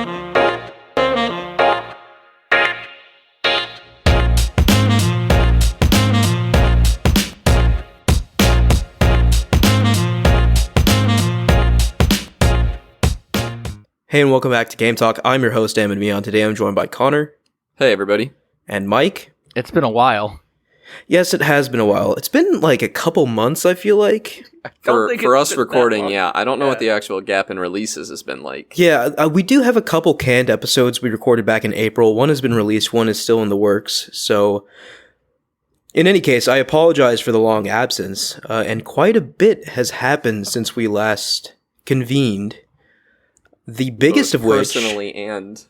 Hey, and welcome back to Game Talk. I'm your host, Am and Meon. Today I'm joined by Connor. Hey, everybody. And Mike. It's been a while. Yes, it has been a while. It's been like a couple months, I feel like. For us recording, yeah. I don't know what the actual gap in releases has been like. Yeah, we do have a couple canned episodes we recorded back in April. One has been released, one is still in the works. So, in any case, I apologize for the long absence. And quite a bit has happened since we last convened. The biggest of which... Personally and...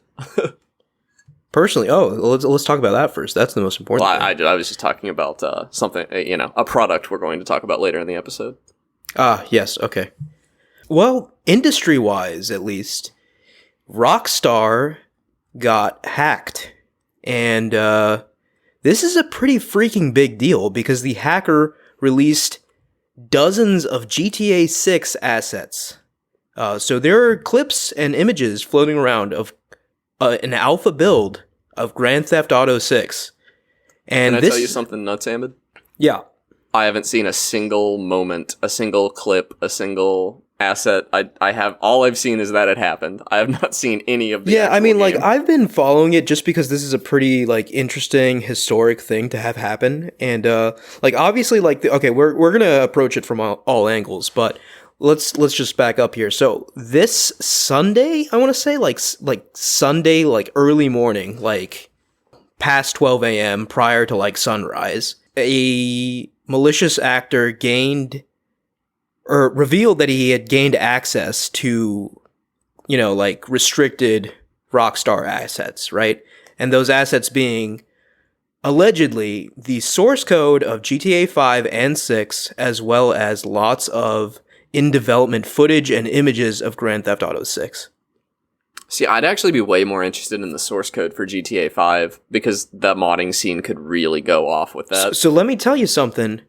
Personally? Oh, let's talk about that first. That's the most important thing. I was just talking about something, a product we're going to talk about later in the episode. Ah, yes, okay. Well, industry-wise, at least, Rockstar got hacked. And this is a pretty freaking big deal because the hacker released dozens of GTA 6 assets. So there are clips and images floating around of an alpha build of Grand Theft Auto 6. And Can I tell you something nuts, Ahmed? Yeah. I haven't seen a single moment, a single clip, a single asset. I have all I've seen is that it happened. I have not seen any of the Yeah, I mean, game. like, I've been following it just because this is a pretty, like, interesting, historic thing to have happen. And, like, obviously, like, okay, we're gonna approach it from all angles, but... Let's just back up here. So this Sunday, I want to say like Sunday, like early morning, like past 12 a.m. prior to like sunrise, a malicious actor revealed that he had gained access to, like restricted Rockstar assets, right? And those assets being allegedly the source code of GTA 5 and 6, as well as lots of in-development footage and images of Grand Theft Auto 6. See, I'd actually be way more interested in the source code for GTA 5 because that modding scene could really go off with that. So let me tell you something.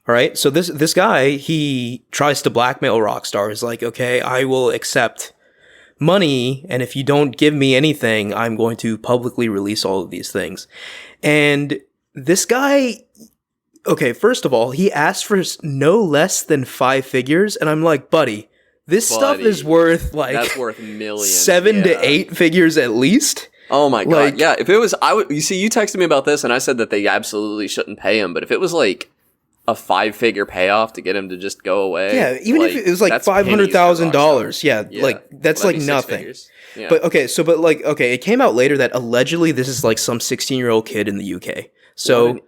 All right, so this guy, he tries to blackmail Rockstar. He's like, okay, I will accept money, and if you don't give me anything, I'm going to publicly release all of these things. And this guy... Okay, first of all, he asked for no less than 5 figures, and I'm like, buddy, this stuff is worth, like... That's worth millions. 7 to 8 figures at least. Oh my god, yeah, if it was... you see, you texted me about this, and I said that they absolutely shouldn't pay him, but if it was, like, a 5-figure payoff to get him to just go away... Yeah, even if it was, like, $500,000, yeah, like, that's, like, nothing. Yeah. But, okay, it came out later that allegedly this is, like, some 16-year-old kid in the UK. So,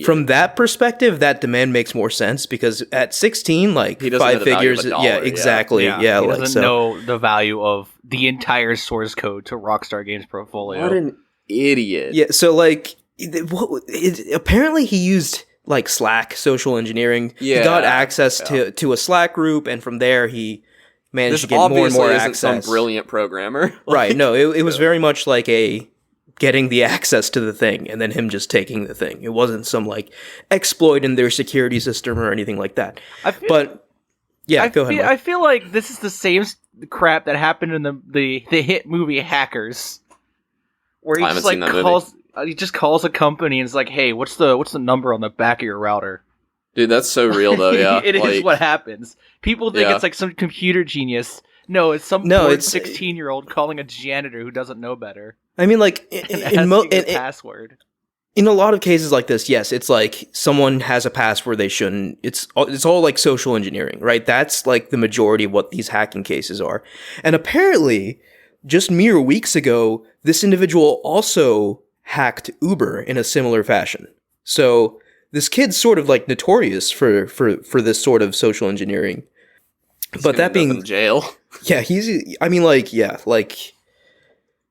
from that perspective, that demand makes more sense because at 16, like, 5 figures, yeah, exactly, yeah. He like, doesn't know the value of the entire source code to Rockstar Games portfolio. What an idiot. Yeah, so, like, apparently he used, like, Slack social engineering. Yeah, he got access to a Slack group, and from there he managed to get more and more access. Some brilliant programmer. Right, no, it was very much like getting the access to the thing and then him just taking the thing. It wasn't some like exploit in their security system or anything like that. Go ahead. Mike. I feel like this is the same crap that happened in the hit movie Hackers, where he just like calls a company and is like, "Hey, what's the number on the back of your router?" Dude, that's so real though. Yeah, it is what happens. People think it's like some computer genius. No, it's some poor 16-year-old calling a janitor who doesn't know better. I mean, like, password. In a lot of cases like this, yes, it's like someone has a password they shouldn't. It's all like social engineering, right? That's like the majority of what these hacking cases are. And apparently, just mere weeks ago, this individual also hacked Uber in a similar fashion. So this kid's sort of like notorious for this sort of social engineering. But that being in jail. Yeah,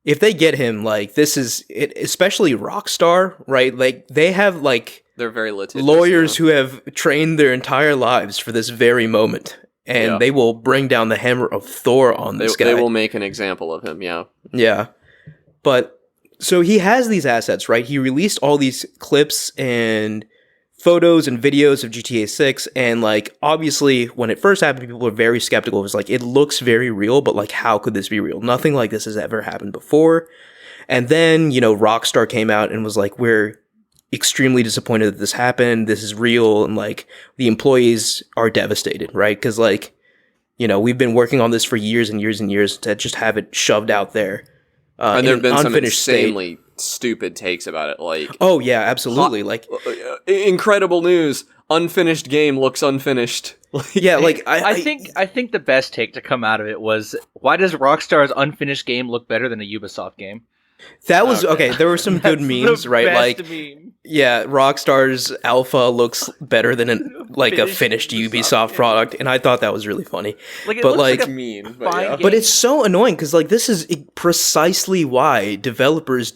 if they get him, like, this is it, especially Rockstar, right? Like, they have like they're very litigious, lawyers who have trained their entire lives for this very moment, and they will bring down the hammer of Thor on this guy. They will make an example of him, Yeah. But so he has these assets, right? He released all these clips and photos and videos of GTA 6, and like obviously when it first happened, people were very skeptical. It was like, it looks very real, but like, how could this be real? Nothing like this has ever happened before. And then, you know, Rockstar came out and was like, we're extremely disappointed that this happened. This is real. And like, the employees are devastated, right? Because like, you know, we've been working on this for years and years and years to just have it shoved out there. And there have been some insanely stupid takes about it, like, oh yeah, absolutely, like incredible news, unfinished game looks unfinished. Yeah, like I think the best take to come out of it was, why does Rockstar's unfinished game look better than a Ubisoft game? That was okay. There were some good memes, right? Like, meme. Yeah, Rockstar's alpha looks better than a finished Ubisoft product, and I thought that was really funny. Like, it but looks like, like a mean, but it's so annoying because like, this is precisely why developers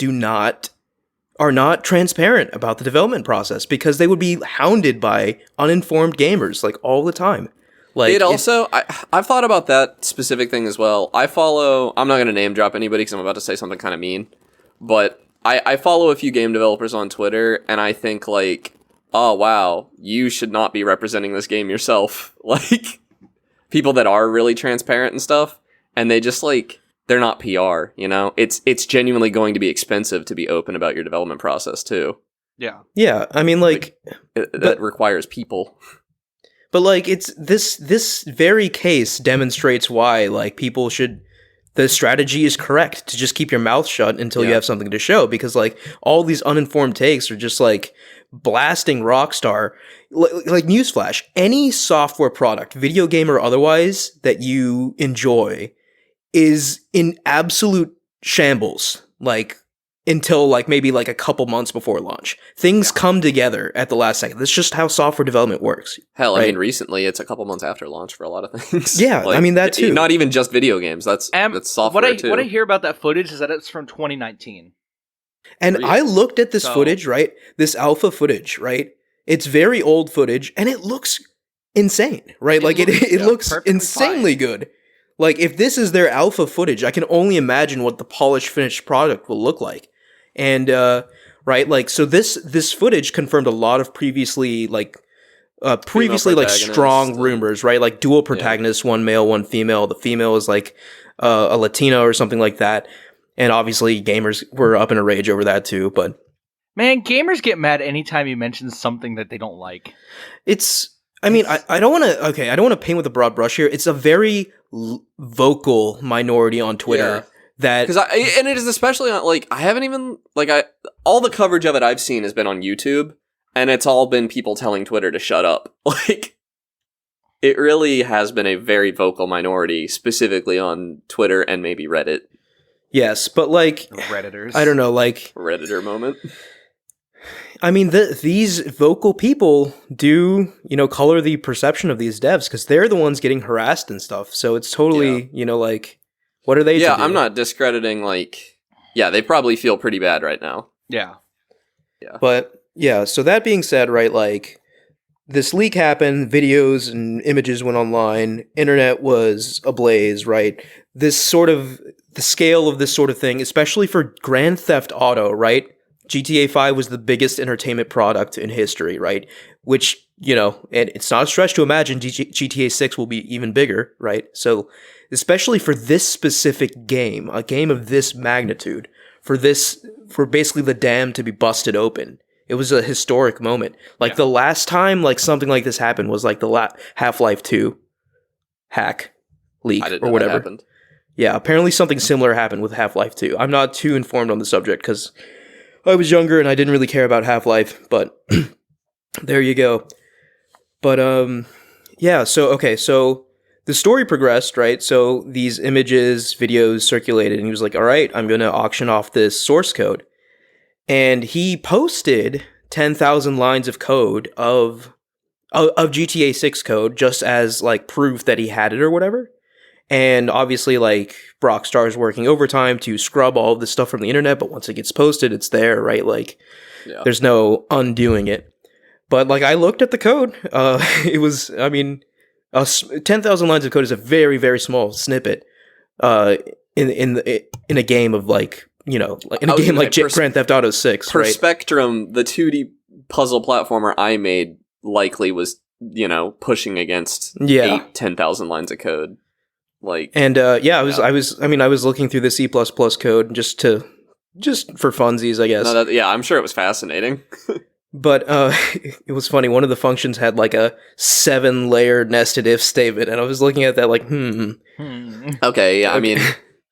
are not transparent about the development process, because they would be hounded by uninformed gamers like all the time. Like, I've thought about that specific thing as well. I'm not going to name drop anybody because I'm about to say something kind of mean, but I follow a few game developers on Twitter, and I think like, oh wow, you should not be representing this game yourself. Like, people that are really transparent and stuff, and they just like, they're not PR, you know? It's genuinely going to be expensive to be open about your development process too. Yeah. Yeah, I mean like that requires people. But like, it's this very case demonstrates why like the strategy is correct to just keep your mouth shut until you have something to show, because like all these uninformed takes are just like blasting Rockstar. Like, newsflash, any software product, video game or otherwise, that you enjoy is in absolute shambles, like, until like maybe like a couple months before launch. Things come together at the last second. That's just how software development works. Hell, right? I mean, recently it's a couple months after launch for a lot of things. Yeah, like, I mean that too. Not even just video games. That's software too. What I hear about that footage is that it's from 2019. And I looked at this footage, right? This alpha footage, right? It's very old footage, and it looks insane, right? It looks insanely good. Like, if this is their alpha footage, I can only imagine what the polished finished product will look like. And right, like, so this footage confirmed a lot of previously like strong rumors, right? Like dual protagonists, one male, one female. The female is like a Latina or something like that. And obviously gamers were up in a rage over that too, but man, gamers get mad anytime you mention something that they don't like. I don't want to paint with a broad brush here. It's a very vocal minority on Twitter. Yeah. And it is especially on, like, I haven't even, like, all the coverage of it I've seen has been on YouTube, and it's all been people telling Twitter to shut up. Like, it really has been a very vocal minority, specifically on Twitter and maybe Reddit. Yes, but like, Redditors. I don't know, like, Redditor moment. I mean, these vocal people do, you know, color the perception of these devs, because they're the ones getting harassed and stuff. So it's totally, you know, like, what are they? Yeah, to do? I'm not discrediting, like, yeah, they probably feel pretty bad right now. Yeah. Yeah. But yeah, so that being said, right, like, this leak happened, videos and images went online, internet was ablaze, right? The scale of this sort of thing, especially for Grand Theft Auto, right? GTA 5 was the biggest entertainment product in history, right? Which, you know, and it's not a stretch to imagine GTA 6 will be even bigger, right? So, especially for this specific game, a game of this magnitude, for basically the dam to be busted open, it was a historic moment. Like, the last time, like, something like this happened was, like, the Half-Life 2 hack leak or whatever. Happened. Yeah, apparently something similar happened with Half-Life 2. I'm not too informed on the subject, because I was younger and I didn't really care about Half-Life, but there you go. But, yeah, so the story progressed, right? So these images, videos circulated, and he was like, all right, I'm going to auction off this source code. And he posted 10,000 lines of code of GTA 6 code, just as, like, proof that he had it or whatever. And obviously, like, Rockstar's working overtime to scrub all of this stuff from the internet, but once it gets posted, it's there, right? Like, there's no undoing it. But, like, I looked at the code. It was, I mean, 10,000 lines of code is a very, very small snippet in a game of, like, you know, like in a game like Grand Theft Auto 6, per right? Spectrum, the 2D puzzle platformer I made likely was, pushing against 10,000 lines of code. And I was looking through the C++ code just for funsies, I guess. No, I'm sure it was fascinating. But it was funny. One of the functions had like a 7-layer nested if statement, and I was looking at that like, Okay, yeah, I mean,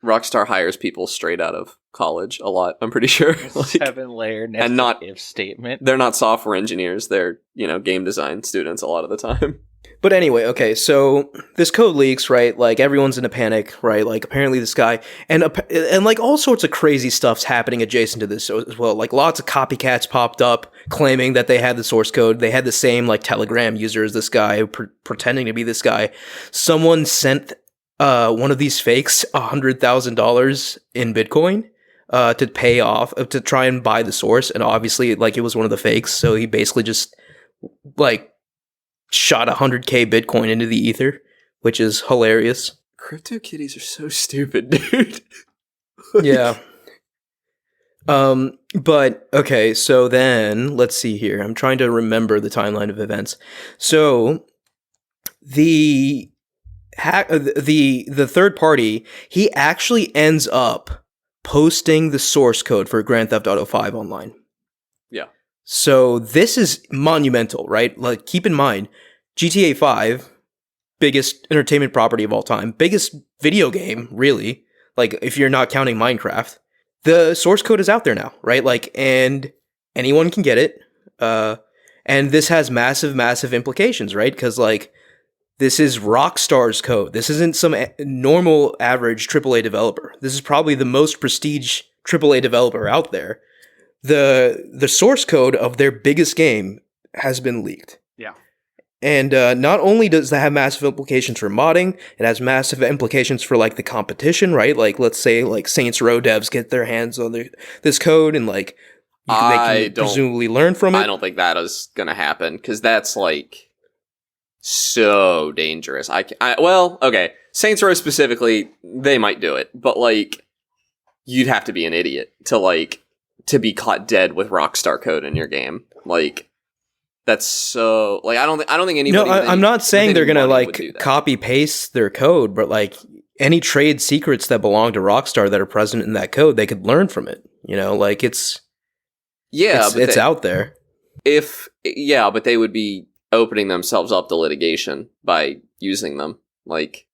Rockstar hires people straight out of college a lot, I'm pretty sure. 7-layer nested if statement. They're not software engineers, they're, game design students a lot of the time. But anyway, okay, so this code leaks, right? Like, everyone's in a panic, right? Like, apparently this guy, and like, all sorts of crazy stuff's happening adjacent to this as well. Like, lots of copycats popped up claiming that they had the source code. They had the same, like, Telegram user as this guy, pretending to be this guy. Someone sent one of these fakes $100,000 in Bitcoin to pay off, to try and buy the source, and obviously, like, it was one of the fakes, so he basically just, like, shot 100k Bitcoin into the ether, which is hilarious. CryptoKitties are so stupid, dude. Yeah. But okay, so then let's see here. I'm trying to remember the timeline of events. So the third party, he actually ends up posting the source code for Grand Theft Auto 5 online. Yeah. So this is monumental, right? Like, keep in mind, GTA 5, biggest entertainment property of all time, biggest video game, really, like, if you're not counting Minecraft. The source code is out there now, right? Like, and anyone can get it. And this has massive, massive implications, right? Because, like, this is Rockstar's code. This isn't some normal, average AAA developer. This is probably the most prestige AAA developer out there. The source code of their biggest game has been leaked. Yeah. And not only does that have massive implications for modding, it has massive implications for, like, the competition, right? Like, let's say, like, Saints Row devs get their hands on this code and, like, they can presumably learn from it. I don't think that is going to happen, because that's, like, so dangerous. Okay, Saints Row specifically, they might do it, but, like, you'd have to be an idiot to be caught dead with Rockstar code in your game. Like, that's so, like, I don't think anybody. No, I'm not saying they're gonna, like, copy paste their code, but, like, any trade secrets that belong to Rockstar that are present in that code, they could learn from it. Like, it's out there. But they would be opening themselves up to litigation by using them. Like,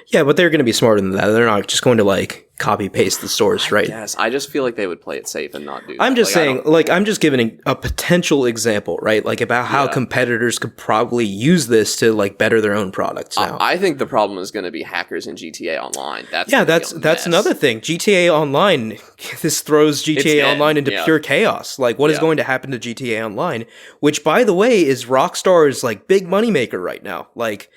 yeah, but they're going to be smarter than that. They're not just going to, like, copy paste the source, right? Yes, I just feel like they would play it safe and not do that. I'm just saying, I'm just giving a potential example, right? Like, about how competitors could probably use this to, like, better their own products now. I think the problem is going to be hackers in GTA Online. That's another thing. GTA Online, this throws GTA Online into pure chaos. Like, what is going to happen to GTA Online? Which, by the way, is Rockstar's, like, big moneymaker right now. Like,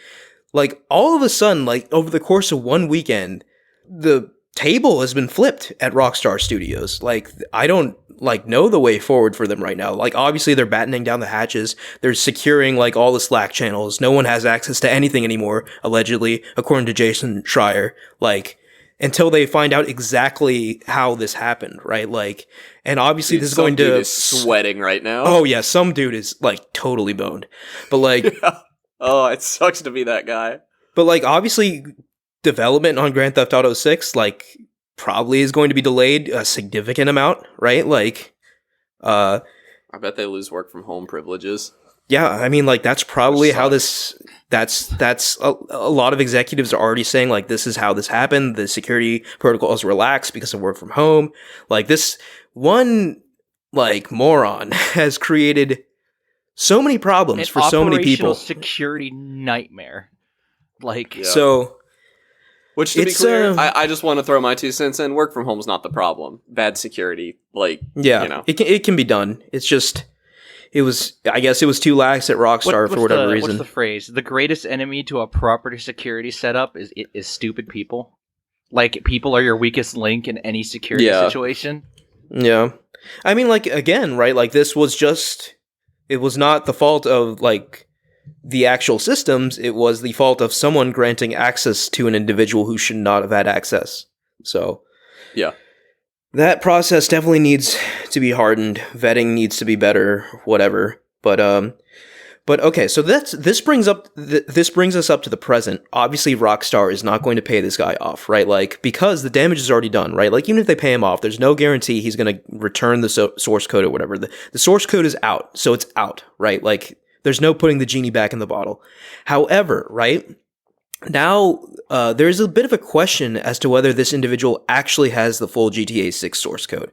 all of a sudden, like, over the course of one weekend, the table has been flipped at Rockstar Studios. Like, I don't, like, know the way forward for them right now. Like, obviously, they're battening down the hatches. They're securing, like, all the Slack channels. No one has access to anything anymore, allegedly, according to Jason Schreier. Like, until they find out exactly how this happened, right? Like, and obviously this is going to... Some dude is sweating right now. Oh, yeah, some dude is, like, totally boned. But, like... Oh, it sucks to be that guy. But, like, obviously, development on Grand Theft Auto 6, like, probably is going to be delayed a significant amount, right? Like, I bet they lose work from home privileges. Yeah, I mean, like, that's probably how this... That's a lot of executives are already saying, like, this is how this happened. The security protocols relaxed because of work from home. Like, this one, like, moron has created... so many problems for so many people. Operational security nightmare. Like, so. Which, to be clear, I just want to throw my 2 cents in. Work from home is not the problem. Bad security, like, it can be done. It's just, I guess it was too lax at Rockstar for whatever reason. What's the phrase? The greatest enemy to a proper security setup is stupid people. Like, people are your weakest link in any security situation. Yeah. I mean, like, again, right? Like, this was just... It was not the fault of, like, the actual systems. It was the fault of someone granting access to an individual who should not have had access. So, yeah. That process definitely needs to be hardened. Vetting needs to be better, whatever. But okay, so this brings us up to the present. Obviously, Rockstar is not going to pay this guy off, right? Like, because the damage is already done, right? Like, even if they pay him off, there's no guarantee he's going to return the source code or whatever. The source code is out, so it's out, right? Like, there's no putting the genie back in the bottle. However, right now, there's a bit of a question as to whether this individual actually has the full GTA 6 source code,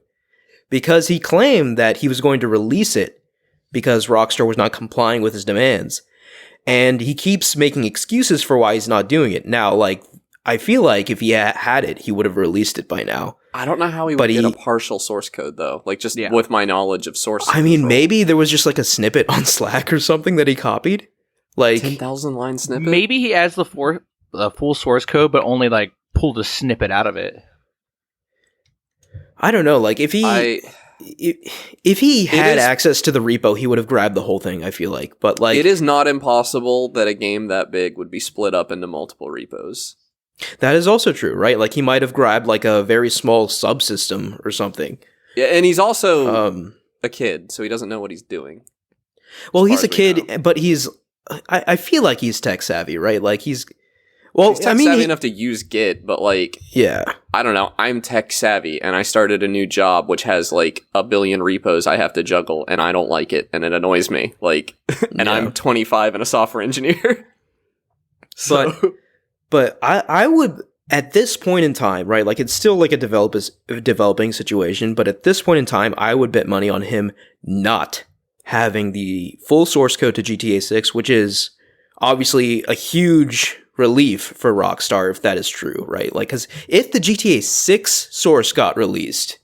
because he claimed that he was going to release it because Rockstar was not complying with his demands. And he keeps making excuses for why he's not doing it. Now, like, I feel like if he had it, he would have released it by now. I don't know how he would get a partial source code, though. Like, just with my knowledge of source code. I mean, maybe there was just, like, a snippet on Slack or something that he copied. Like 10,000 line snippet? Maybe he has the full source code, but only, like, pulled a snippet out of it. I don't know. Like, if he had access to the repo, he would have grabbed the whole thing, I feel like. But like, it is not impossible that a game that big would be split up into multiple repos. That is also true, right? Like, he might have grabbed like a very small subsystem or something. Yeah, and he's also a kid, so he doesn't know what he's doing. Well, he's a kid, but I feel like he's tech savvy, right? Like, he's tech savvy enough to use Git, but like, yeah, I don't know. I'm tech savvy, and I started a new job which has like a billion repos I have to juggle, and I don't like it, and it annoys me. Like, and I'm 25 and a software engineer. But I would, at this point in time, right? Like, it's still like a developing situation, but at this point in time, I would bet money on him not having the full source code to GTA 6, which is obviously a huge relief for Rockstar if that is true, right? Like, because if the GTA 6 source got released,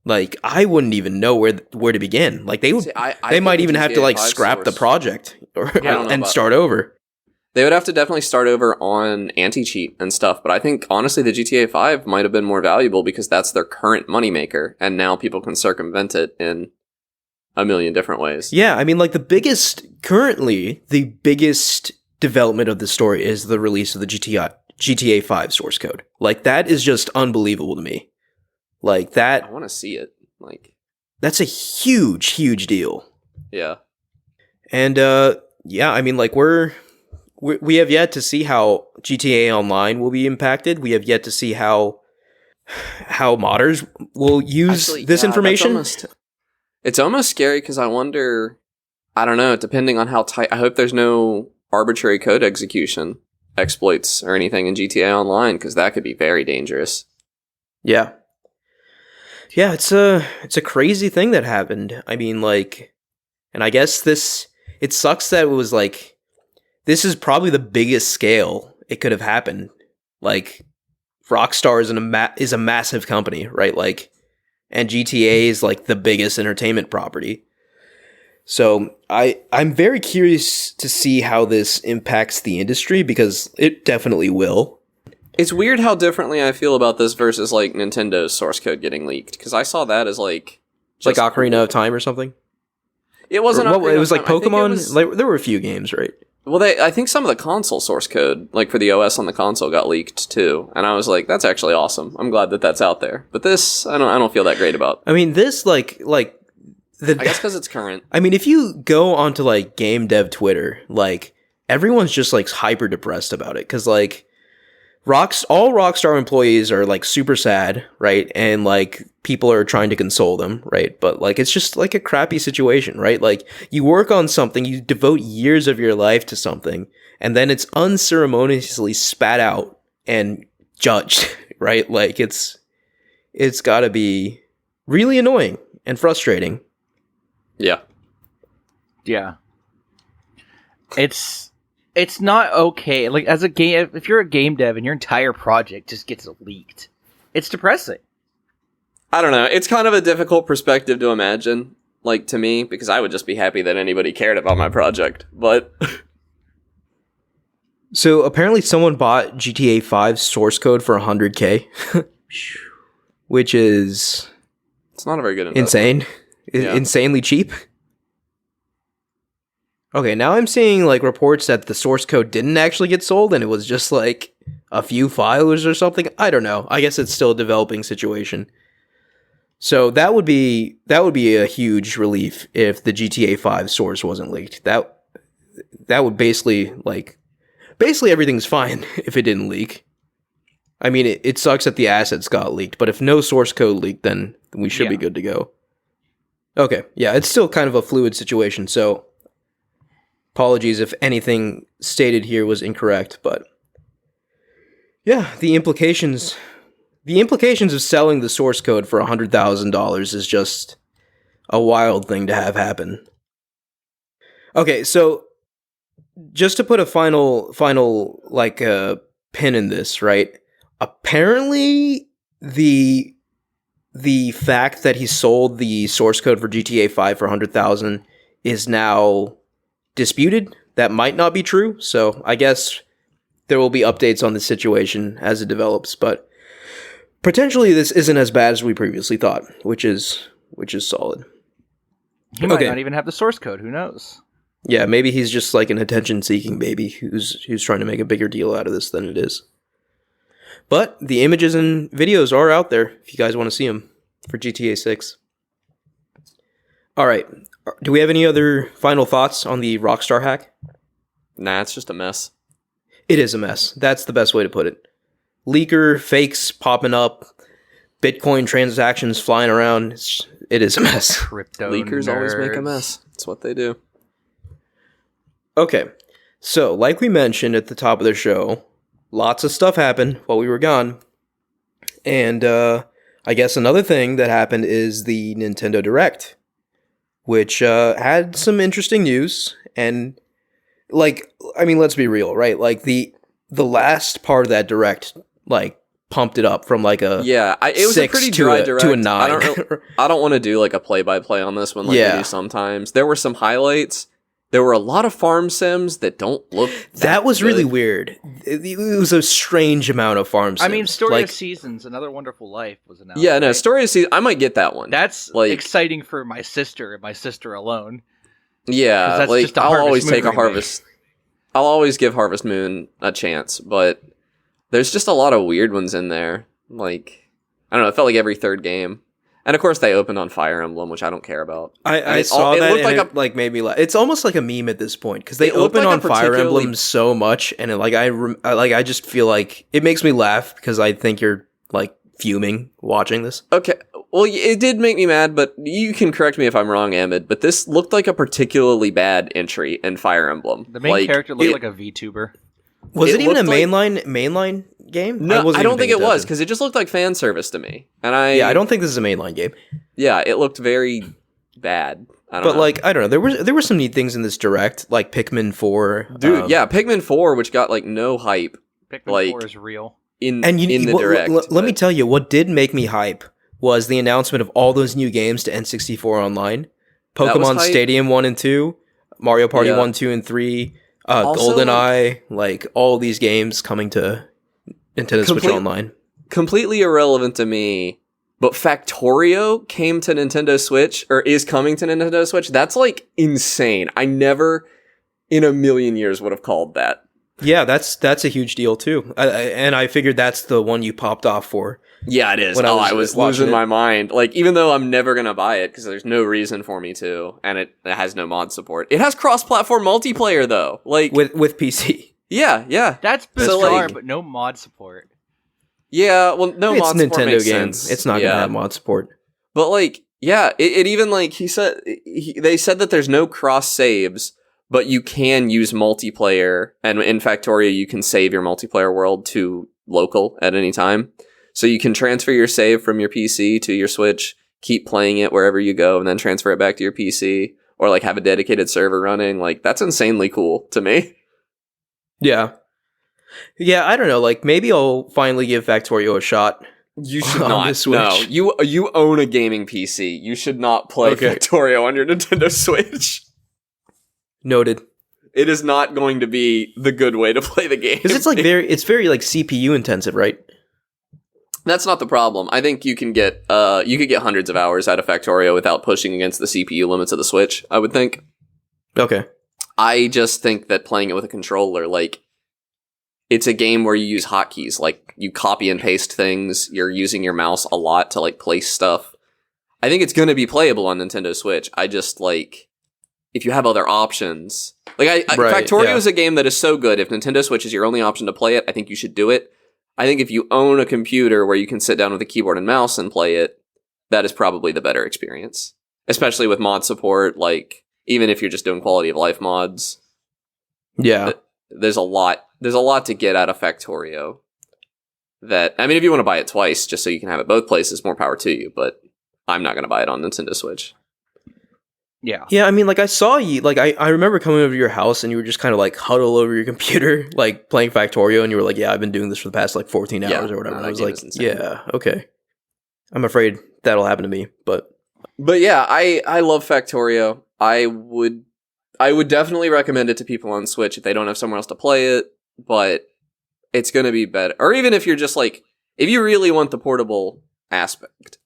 like, I wouldn't even know where to begin. Like, they might even have to like scrap the project and start over. They would have to definitely start over on anti-cheat and stuff, but I think honestly the GTA 5 might have been more valuable because that's their current moneymaker, and now people can circumvent it in a million different ways. Yeah, I mean, like, currently the biggest development of the story is the release of the GTA 5 source code. Like, that is just unbelievable to me. Like, that, I want to see it. Like, that's a huge deal. Yeah. And yeah, I mean, like, we have yet to see how GTA Online will be impacted. We have yet to see how modders will use this information. It's almost scary because I wonder, I don't know, depending on how tight, I hope there's no arbitrary code execution exploits or anything in GTA Online, because that could be very dangerous. Yeah. Yeah, it's a crazy thing that happened. I mean, like, and I guess it sucks that it was like, this is probably the biggest scale it could have happened. Like, Rockstar is a massive company, right? Like, and GTA is like the biggest entertainment property. So I'm very curious to see how this impacts the industry, because it definitely will. It's weird how differently I feel about this versus like Nintendo's source code getting leaked, because I saw that as like Ocarina of Time or something. It wasn't. It was like Pokemon. Like, there were a few games, right? Well, I think some of the console source code, like for the OS on the console, got leaked too, and I was like, "That's actually awesome. I'm glad that that's out there." But this, I don't feel that great about. I mean, this I guess because it's current. I mean, if you go onto like game dev Twitter, like, everyone's just like hyper depressed about it, because like all Rockstar employees are like super sad, right? And like people are trying to console them, right? But like, it's just like a crappy situation, right? Like, you work on something, you devote years of your life to something, and then it's unceremoniously spat out and judged, right? Like, it's gotta be really annoying and frustrating. Yeah. Yeah. It's not okay. Like, as a game, if you're a game dev and your entire project just gets leaked, it's depressing. I don't know. It's kind of a difficult perspective to imagine, like, to me, because I would just be happy that anybody cared about my project. But so apparently someone bought GTA 5 source code for $100K, which is, it's not a very good investment. Insane. Insanely cheap. Okay, now I'm seeing like reports that the source code didn't actually get sold and it was just like a few files or something. I don't know. I guess it's still a developing situation. So that would be a huge relief if the GTA 5 source wasn't leaked. That would basically everything's fine if it didn't leak. I mean, it sucks that the assets got leaked, but if no source code leaked, then we should be good to go. Okay, yeah, it's still kind of a fluid situation, so apologies if anything stated here was incorrect, but yeah, the implications of selling the source code for $100,000 is just a wild thing to have happen. Okay, so just to put a final pin in this, right? Apparently, the fact that he sold the source code for GTA 5 for $100,000 is now disputed. That might not be true. So I guess there will be updates on the situation as it develops. But potentially, this isn't as bad as we previously thought, which is solid. He might not even have the source code. Who knows? Yeah, maybe he's just like an attention-seeking baby who's trying to make a bigger deal out of this than it is. But the images and videos are out there if you guys want to see them for GTA 6. All right. Do we have any other final thoughts on the Rockstar hack? Nah, it's just a mess. It is a mess. That's the best way to put it. Leaker, fakes popping up, Bitcoin transactions flying around. It is a mess. Crypto Leakers nerds. always make a mess. That's what they do. Okay. So, like we mentioned at the top of the show, lots of stuff happened while we were gone. And I guess another thing that happened is the Nintendo Direct, which had some interesting news. And, let's be real, right? Like, the last part of that Direct, pumped it up from it was a pretty dry Direct to a 9. I don't want to do a play-by-play on this one we do sometimes. There were some highlights. There were a lot of farm sims that don't look that was good. Really weird. It was a strange amount of farm sims. I mean, Story of Seasons, Another Wonderful Life was announced. Yeah, no, Story of Seasons, I might get that one. That's exciting for my sister and my sister alone. Yeah, just I'll always take a Harvest. I'll always give Harvest Moon a chance, but there's just a lot of weird ones in there. I don't know, it felt like every third game. And of course, they opened on Fire Emblem, which I don't care about. I saw that, and it made me laugh. It's almost like a meme at this point because they open on Fire Emblem so much, and I just feel like it makes me laugh because I think you're fuming watching this. Okay, well, it did make me mad, but you can correct me if I'm wrong, Ahmed. But this looked like a particularly bad entry in Fire Emblem. The main character looked like a VTuber. Was it even a mainline game? No, I don't think it was, because it just looked like fan service to me. And I don't think this is a mainline game. Yeah, it looked very bad. I don't know. I don't know. There were some neat things in this Direct, like Pikmin 4. Dude, Pikmin 4, which got no hype. Pikmin 4 is real. In the Direct. Let me tell you, what did make me hype was the announcement of all those new games to N64 Online. Pokemon Stadium 1 and 2, Mario Party 1, 2, and 3, GoldenEye, all these games coming to Nintendo Switch Online. Completely irrelevant to me, but Factorio came to Nintendo Switch, or is coming to Nintendo Switch. That's insane. I never in a million years would have called that. Yeah, that's a huge deal too. And I figured that's the one you popped off for. Yeah, it is. I was losing my mind. Even though I'm never going to buy it because there's no reason for me to, and it has no mod support. It has cross-platform multiplayer though. With PC. Yeah. That's bizarre, but no mod support. Yeah, well, no mod support Nintendo makes game. sense. It's not going to have mod support. But it even he said they said that there's no cross saves, but you can use multiplayer, and in Factorio you can save your multiplayer world to local at any time. So you can transfer your save from your PC to your Switch, keep playing it wherever you go, and then transfer it back to your PC, or have a dedicated server running. That's insanely cool to me. Yeah. Yeah, I don't know. Maybe I'll finally give Factorio a shot. You should not. No, you own a gaming PC. You should not play Factorio on your Nintendo Switch. Noted. It is not going to be the good way to play the game. Because it's very CPU intensive, right? That's not the problem. I think you could get hundreds of hours out of Factorio without pushing against the CPU limits of the Switch, I would think. Okay. I just think that playing it with a controller, it's a game where you use hotkeys. You copy and paste things. You're using your mouse a lot to place stuff. I think it's going to be playable on Nintendo Switch. I just, like, if you have other options... Like, Factorio is a game that is so good. If Nintendo Switch is your only option to play it, I think you should do it. I think if you own a computer where you can sit down with a keyboard and mouse and play it, that is probably the better experience. Especially with mod support, like, even if you're just doing quality of life mods. Yeah. There's a lot to get out of Factorio. That, I mean, if you want to buy it twice, just so you can have it both places, more power to you, but I'm not going to buy it on Nintendo Switch. Yeah. Yeah, I mean, like, I saw you, like, I remember coming over to your house and you were just kind of, like, huddled over your computer, like, playing Factorio, and you were like, yeah, I've been doing this for the past, like, 14 hours or whatever. And I was like, yeah, okay. I'm afraid that'll happen to me, but... But yeah, I love Factorio. I would definitely recommend it to people on Switch if they don't have somewhere else to play it, but it's going to be better. Or even if you're just, like, if you really want the portable aspect,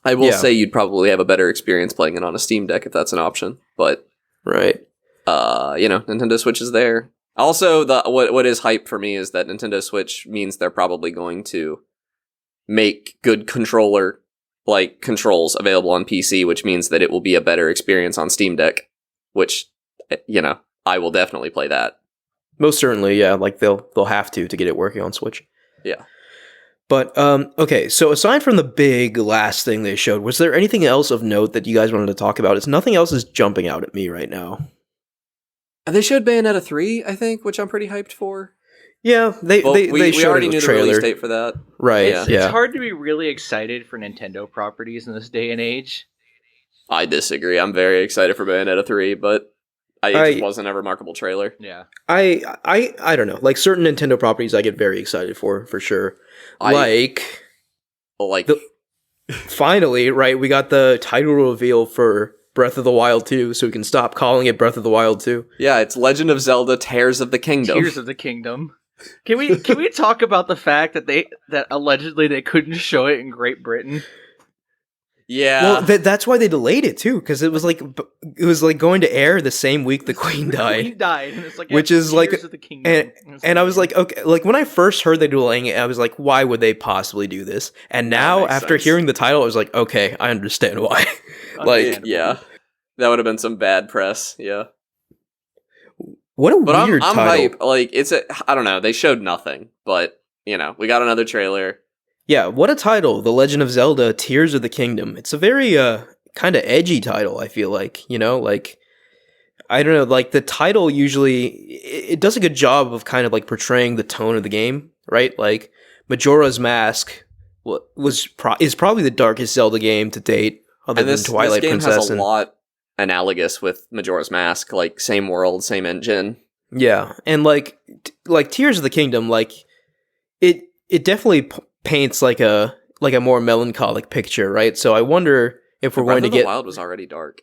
I will say you'd probably have a better experience playing it on a Steam Deck if that's an option. But right, Nintendo Switch is there. Also, what is hype for me is that Nintendo Switch means they're probably going to make good controls available on PC, which means that it will be a better experience on Steam Deck. Which, I will definitely play that. Most certainly, yeah. Like they'll have to get it working on Switch. Yeah. But, okay, so aside from the big last thing they showed, was there anything else of note that you guys wanted to talk about? It's nothing else is jumping out at me right now. They showed Bayonetta 3, I think, which I'm pretty hyped for. Yeah, they showed already a knew trailer. the release date for that. Right, It's hard to be really excited for Nintendo properties in this day and age. I disagree. I'm very excited for Bayonetta 3, but it just wasn't a remarkable trailer. Yeah. I don't know. Like, certain Nintendo properties I get very excited for sure. Finally, right, we got the title reveal for Breath of the Wild 2, so we can stop calling it Breath of the Wild 2. Yeah, it's Legend of Zelda Tears of the Kingdom. Tears of the Kingdom. Can we talk about the fact that allegedly they couldn't show it in Great Britain? Yeah. Well, that's why they delayed it too, because it was like going to air the same week the Queen died. The Queen died, and it's like, which is like, of the Kingdom. And I was like, okay, like when I first heard they delaying it, I was like, why would they possibly do this? And now, after hearing the title, I was like, okay, I understand why. Yeah, that would have been some bad press. Yeah. What a weird title. I'm hype. Like, I don't know. They showed nothing, but we got another trailer. Yeah, what a title. The Legend of Zelda, Tears of the Kingdom. It's a very, kind of edgy title, I feel like, like, I don't know, like, the title usually, it does a good job of kind of, like, portraying the tone of the game, right? Like, Majora's Mask is probably the darkest Zelda game to date, other than Twilight Princess. This game has a lot analogous with Majora's Mask, like, same world, same engine. Yeah, and, like Tears of the Kingdom, like, it definitely paints like a more melancholic picture, right? So I wonder if we're going to get... Breath of the Wild was already dark.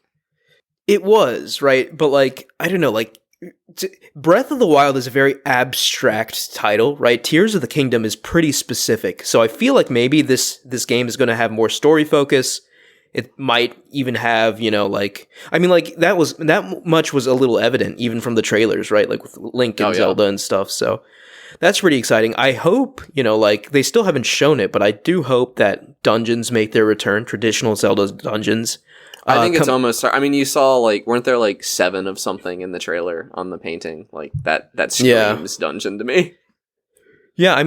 It was, right? But, like, I don't know, like, Breath of the Wild is a very abstract title, right? Tears of the Kingdom is pretty specific. So I feel like maybe this game is going to have more story focus. It might even have, that much was a little evident even from the trailers, right? Like with Link and Zelda and stuff. So that's pretty exciting. I hope, they still haven't shown it, but I do hope that dungeons make their return, traditional Zelda dungeons. I think it's almost, you saw, weren't there, 7 of something in the trailer on the painting? Like, that screams dungeon to me. Yeah,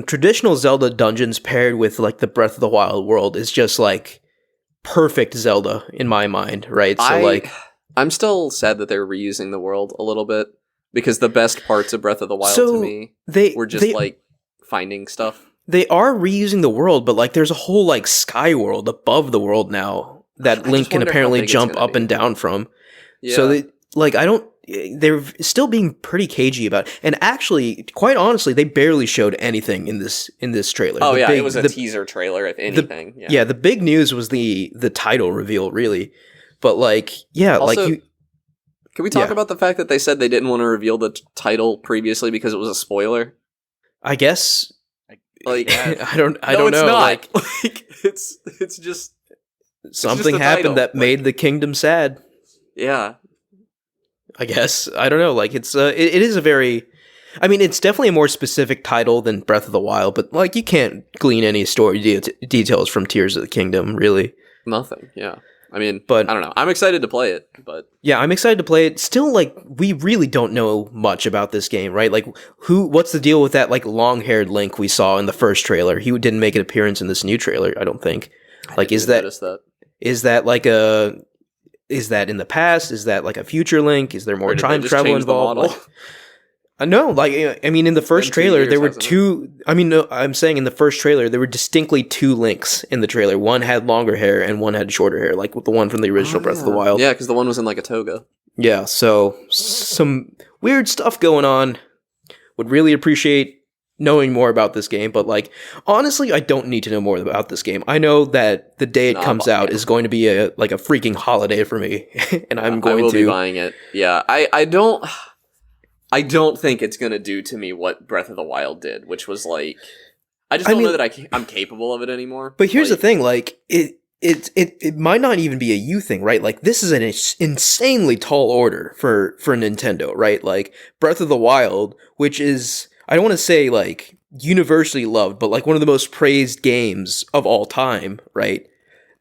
traditional Zelda dungeons paired with, the Breath of the Wild world is just, perfect Zelda in my mind, right? So, I'm still sad that they're reusing the world a little bit. Because the best parts of Breath of the Wild to me were just finding stuff. They are reusing the world, but there's a whole sky world above the world now that Link can apparently jump up and down from. Yeah. So they're still being pretty cagey about it. And actually, quite honestly, they barely showed anything in this trailer. Oh it was a teaser trailer, if anything. The big news was the title reveal, really. But also, can we talk about the fact that they said they didn't want to reveal the title previously because it was a spoiler? I guess. I don't know. It's not. It's just something happened that made the kingdom sad. Yeah. I guess. I don't know. It is a very... it's definitely a more specific title than Breath of the Wild, but you can't glean any story details from Tears of the Kingdom, really. Nothing. Yeah. I mean, But I don't know. I'm excited to play it, but yeah, I'm excited to play it. Still, like, we really don't know much about this game, right? Like, what's the deal with that, like, long-haired Link we saw in the first trailer? He didn't make an appearance in this new trailer, I don't think. Like, is that like is that in the past? Is that like a future Link? Is there more time travel involved? No, like, I mean, in the first trailer, there were two. I mean, no, I'm saying in the first trailer, there were distinctly two Links in the trailer. One had longer hair and one had shorter hair, like the one from the original Breath of the Wild. Yeah, because the one was in like a toga. Yeah, so some weird stuff going on. Would really appreciate knowing more about this game, but like, honestly, I don't need to know more about this game. I know that the day it comes out is going to be a freaking holiday for me, and I will be buying it. Yeah, I don't think it's going to do to me what Breath of the Wild did, which was like, I don't know that I'm capable of it anymore. But here's the thing, like, it might not even be a you thing, right? Like, this is an insanely tall order for Nintendo, right? Like, Breath of the Wild, which is, I don't want to say, like, universally loved, but, like, one of the most praised games of all time, right?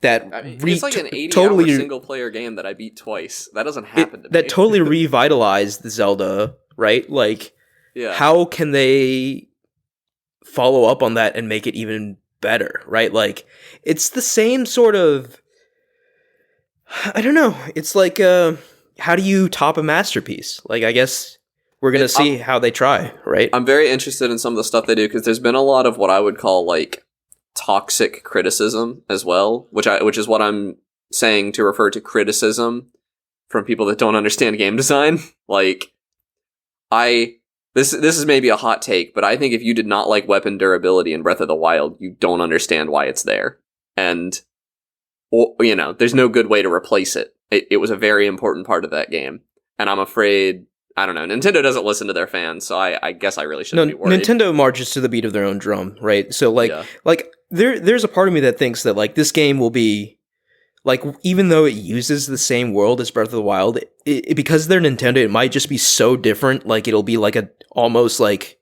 That it's like an 80-hour single-player game that I beat twice. That doesn't happen to me. That totally revitalized Zelda, right? Like, how can they follow up on that and make it even better, right? Like, it's the same sort of, I don't know. It's like, how do you top a masterpiece? Like, I guess we're going to see how they try, right? I'm very interested in some of the stuff they do, because there's been a lot of what I would call, like, toxic criticism as well, which is what I'm saying to refer to criticism from people that don't understand game design. Like, this is maybe a hot take, but I think if you did not like weapon durability in Breath of the Wild, you don't understand why it's there. And, you know, there's no good way to replace it. It was a very important part of that game. And I'm afraid, I don't know, Nintendo doesn't listen to their fans, so I guess I really shouldn't be worried. Nintendo marches to the beat of their own drum, right? So, like, there's a part of me that thinks that, like, this game will be, like, even though it uses the same world as Breath of the Wild, because they're Nintendo, it might just be so different. Like, it'll be like almost like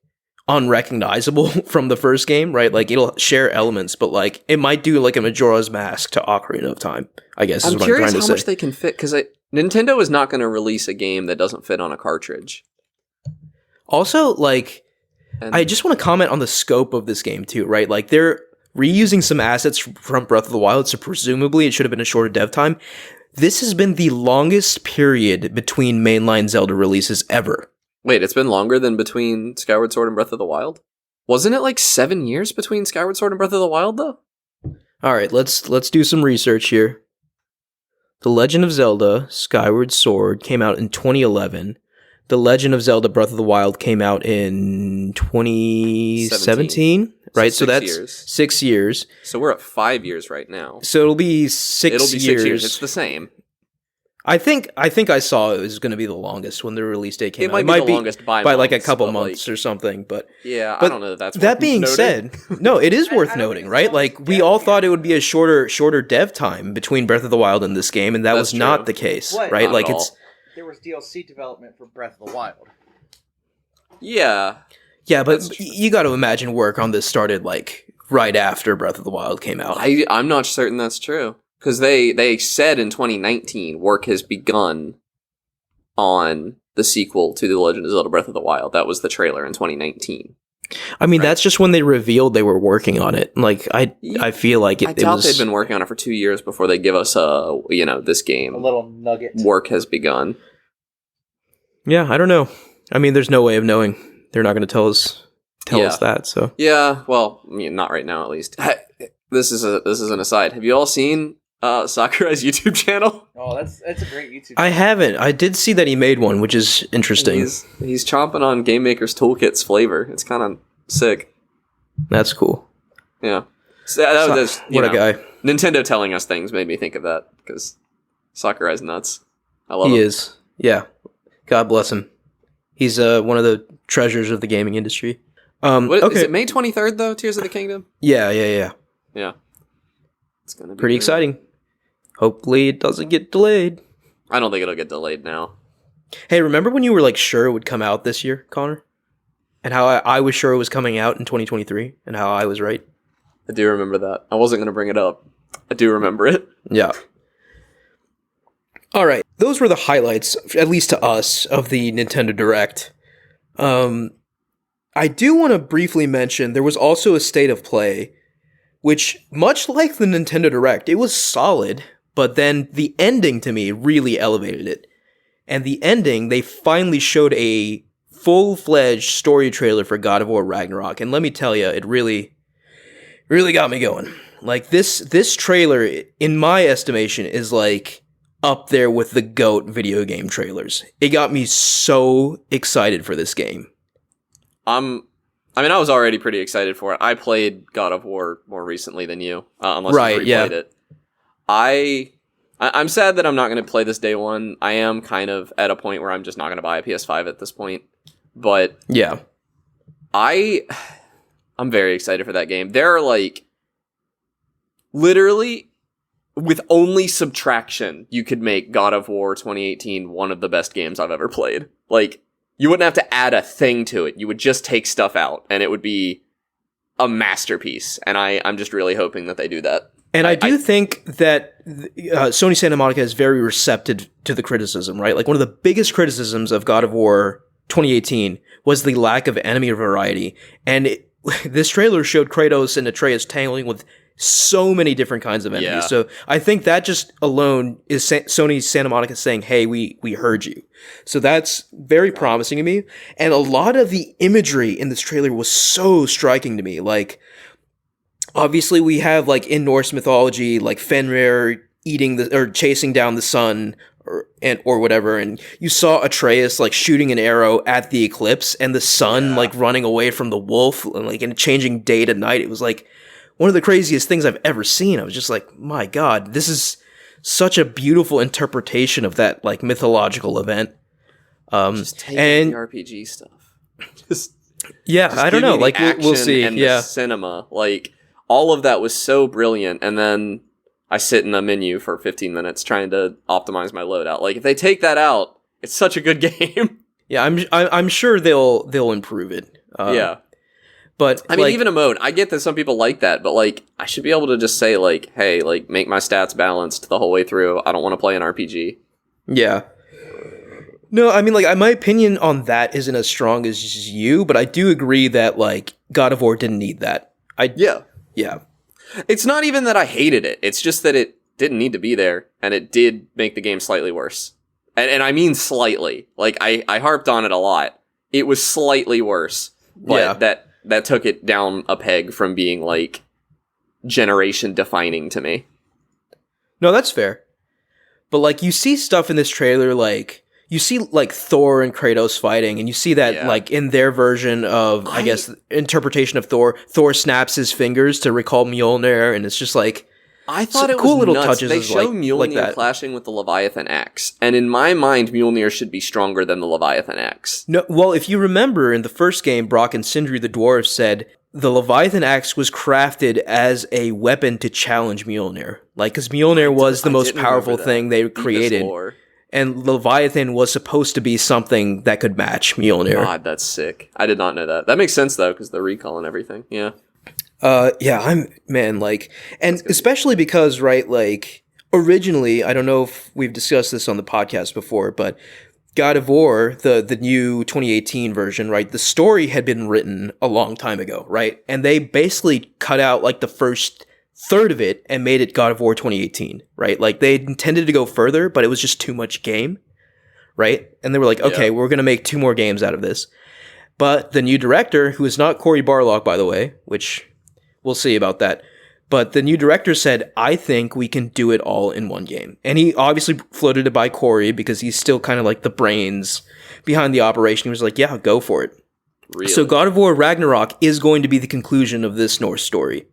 unrecognizable from the first game, right? Like, it'll share elements, but like it might do like a Majora's Mask to Ocarina of Time, I guess. I'm curious how much they can fit, because Nintendo is not going to release a game that doesn't fit on a cartridge. Also, like, I just want to comment on the scope of this game too, right? Like, they're reusing some assets from Breath of the Wild, so presumably it should have been a shorter dev time. This has been the longest period between mainline Zelda releases ever. Wait, it's been longer than between Skyward Sword and Breath of the Wild? Wasn't it like 7 years between Skyward Sword and Breath of the Wild, though? All right, let's do some research here. The Legend of Zelda Skyward Sword came out in 2011. The Legend of Zelda Breath of the Wild came out in 2017, right? So that's 6 years. So we're at 5 years right now. So it'll be 6 years. 6 years. It's the same. I think I saw it was going to be the longest when the release date came out. It might be the longest by months, like a couple months or something. But yeah, I don't know that that's worth that being said, no, it is worth noting, right? Like, we all thought it would be a shorter dev time between Breath of the Wild and this game, and that was not the case, right? Like, there was DLC development for Breath of the Wild. Yeah, but you got to imagine work on this started like right after Breath of the Wild came out. I'm not certain that's true. Because they said in 2019 work has begun on the sequel to The Legend of Zelda Breath of the Wild. That was the trailer in 2019. I mean, that's just when they revealed they were working on it. Like, I feel like I doubt they've been working on it for 2 years before they give us this game. A little nugget. Work has begun. Yeah, I don't know. I mean, there's no way of knowing. They're not going to tell us that. So yeah, well, not right now at least. This is an aside. Have you all seen Sakurai's YouTube channel? Oh, that's a great YouTube channel. I haven't. I did see that he made one, which is interesting. He's chomping on Game Maker's Toolkit's flavor. It's kind of sick. That's cool. Yeah. So what a guy. Nintendo telling us things made me think of that, because Sakurai's nuts. I love him. He is. Yeah. God bless him. He's one of the treasures of the gaming industry. Is it May 23rd, though, Tears of the Kingdom? Yeah. Yeah. It's going to be pretty exciting. Hopefully it doesn't get delayed. I don't think it'll get delayed now. Hey, remember when you were like sure it would come out this year, Connor? And how I was sure it was coming out in 2023, and how I was right? I do remember that. I wasn't going to bring it up. I do remember it. Yeah. All right. Those were the highlights, at least to us, of the Nintendo Direct. I do want to briefly mention there was also a State of Play, which, much like the Nintendo Direct, it was solid, but then the ending to me really elevated it. And the ending, they finally showed a full-fledged story trailer for God of War Ragnarok, and let me tell you, it really got me going. Like, this trailer, in my estimation, is like up there with the GOAT video game trailers. It got me so excited for this game. I was already pretty excited for it. I played God of War more recently than you, unless you replayed it. I'm sad that I'm not going to play this day one. I am kind of at a point where I'm just not going to buy a PS5 at this point. But yeah, I'm very excited for that game. There are like, literally, with only subtraction, you could make God of War 2018 one of the best games I've ever played. Like, you wouldn't have to add a thing to it. You would just take stuff out, and it would be a masterpiece. And I'm just really hoping that they do that. And I do think that Sony Santa Monica is very receptive to the criticism, right? Like, one of the biggest criticisms of God of War 2018 was the lack of enemy variety. And this trailer showed Kratos and Atreus tangling with so many different kinds of enemies. Yeah. So I think that just alone is Sony Santa Monica saying, hey, we heard you. So that's very promising to me. And a lot of the imagery in this trailer was so striking to me. Like, obviously we have, like, in Norse mythology, like Fenrir chasing down the sun or whatever, and you saw Atreus like shooting an arrow at the eclipse and the sun like running away from the wolf and changing day to night. It was like one of the craziest things I've ever seen. I was just like, my God, this is such a beautiful interpretation of that like mythological event. Just take the RPG stuff. just I don't know. Like, we'll see. And the cinema, like, all of that was so brilliant, and then I sit in a menu for 15 minutes trying to optimize my loadout. Like, if they take that out, it's such a good game. Yeah, I'm sure they'll improve it. Yeah. But I mean, even a mode, I get that some people like that, but like, I should be able to just say like, hey, like, make my stats balanced the whole way through. I don't want to play an RPG. Yeah. No, I mean, like, my opinion on that isn't as strong as you, but I do agree that, like, God of War didn't need that. Yeah. Yeah. It's not even that I hated it. It's just that it didn't need to be there, and it did make the game slightly worse. And I mean slightly. Like, I harped on it a lot. It was slightly worse, but that took it down a peg from being, like, generation-defining to me. No, that's fair. But, like, you see stuff in this trailer, like, you see, like, Thor and Kratos fighting, and you see that, like, in their version of, I guess, interpretation of Thor snaps his fingers to recall Mjolnir, and it's just, like, I thought it cool was little nuts. touches. They show like, Mjolnir like that. clashing with the Leviathan axe, and in my mind, Mjolnir should be stronger than the Leviathan axe. No, well, if you remember, in the first game, Brock and Sindri the dwarves said the Leviathan axe was crafted as a weapon to challenge Mjolnir. Like, because Mjolnir was the most powerful thing they created. And Leviathan was supposed to be something that could match Mjolnir. God, that's sick. I did not know that. That makes sense, though, because the recall and everything. Yeah. And especially because, right, like, originally, I don't know if we've discussed this on the podcast before, but God of War, the new 2018 version, right, the story had been written a long time ago, right? And they basically cut out, like, the first third of it and made it God of War 2018, right? Like, they intended to go further, but it was just too much game, right? And they were like, okay, we're going to make 2 more games out of this. But the new director, who is not Cory Barlog, by the way, which we'll see about that, but the new director said, I think we can do it all in one game. And he obviously floated it by Cory because he's still kind of like the brains behind the operation. He was like, yeah, go for it. Really? So God of War Ragnarok is going to be the conclusion of this Norse story.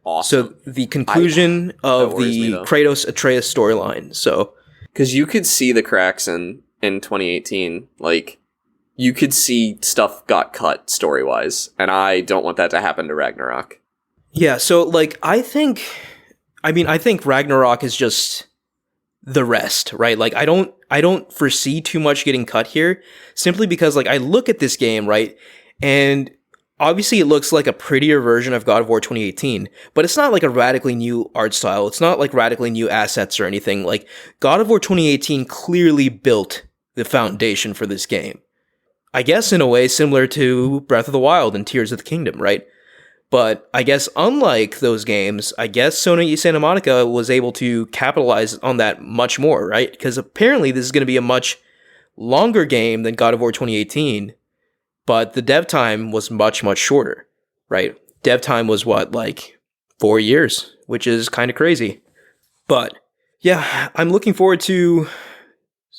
Awesome. So the conclusion of the Kratos Atreus storyline. So, because you could see the cracks in 2018, like, you could see stuff got cut story wise, and I don't want that to happen to Ragnarok. Yeah. So, like, I think Ragnarok is just the rest, right? Like, I don't foresee too much getting cut here, simply because, like, I look at this game, right, and obviously it looks like a prettier version of God of War 2018, but it's not like a radically new art style. It's not like radically new assets or anything. Like, God of War 2018 clearly built the foundation for this game. I guess in a way similar to Breath of the Wild and Tears of the Kingdom, right? But I guess unlike those games, I guess Sony Santa Monica was able to capitalize on that much more, right? Because apparently this is going to be a much longer game than God of War 2018, but the dev time was much, much shorter, right? Dev time was what, like 4 years, which is kind of crazy. But yeah, I'm looking forward to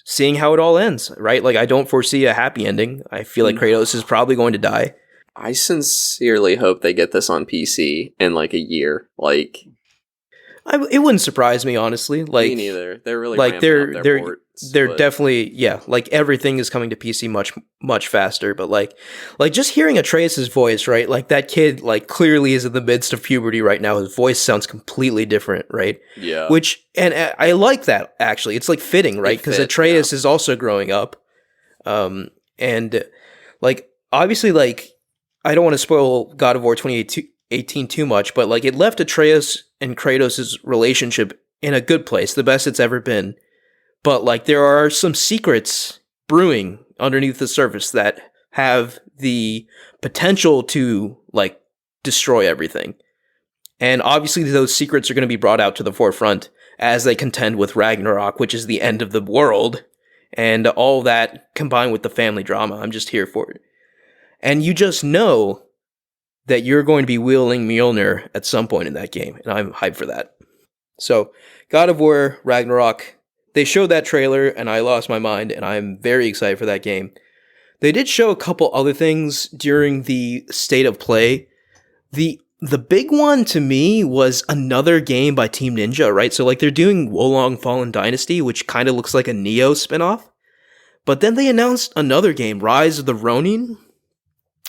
seeing how it all ends, right? Like, I don't foresee a happy ending. I feel like Kratos is probably going to die. I sincerely hope they get this on PC in like a year. Like, it wouldn't surprise me, honestly. Like, me neither. They're really like they're ports, they're definitely, yeah. Like, everything is coming to PC much faster. But like just hearing Atreus' voice, right? Like, that kid like clearly is in the midst of puberty right now. His voice sounds completely different, right? Yeah. Which, and I like that actually. It's like fitting, right? Because Atreus is also growing up, and like obviously like. I don't want to spoil God of War 2018 too much, but like it left Atreus and Kratos' relationship in a good place, the best it's ever been. But like there are some secrets brewing underneath the surface that have the potential to like destroy everything. And obviously those secrets are going to be brought out to the forefront as they contend with Ragnarok, which is the end of the world. And all that combined with the family drama, I'm just here for it. And you just know that you're going to be wielding Mjolnir at some point in that game, and I'm hyped for that. So, God of War Ragnarok, they showed that trailer, and I lost my mind, and I'm very excited for that game. They did show a couple other things during the State of Play. The big one to me was another game by Team Ninja, right? So, like, they're doing Wolong Fallen Dynasty, which kind of looks like a Neo spinoff. But then they announced another game, Rise of the Ronin.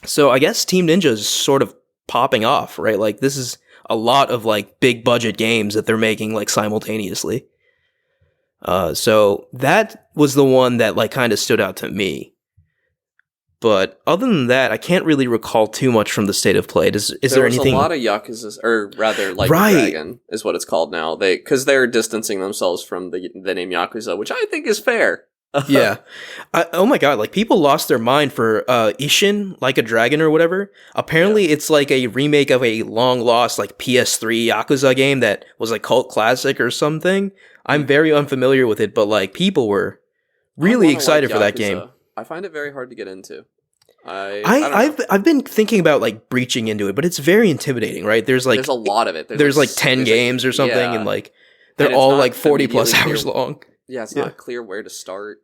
So I guess Team Ninja is sort of popping off, right? Like, this is a lot of like big budget games that they're making like simultaneously. So that was the one that like kind of stood out to me. But other than that, I can't really recall too much from the State of Play. Is there anything? There's a lot of Yakuza, or rather, like Dragon is what it's called now. Because they're distancing themselves from the name Yakuza, which I think is fair. Yeah. Oh my god, like people lost their mind for Ishin, Like a Dragon or whatever. Apparently it's like a remake of a long lost like PS3 Yakuza game that was like cult classic or something. I'm very unfamiliar with it, but like people were really excited for that game. I find it very hard to get into. I've been thinking about like breaching into it, but it's very intimidating, right? There's a lot of it. There's like 10 games or something, and like they're all like 40 plus hours long. Yeah, it's not clear where to start.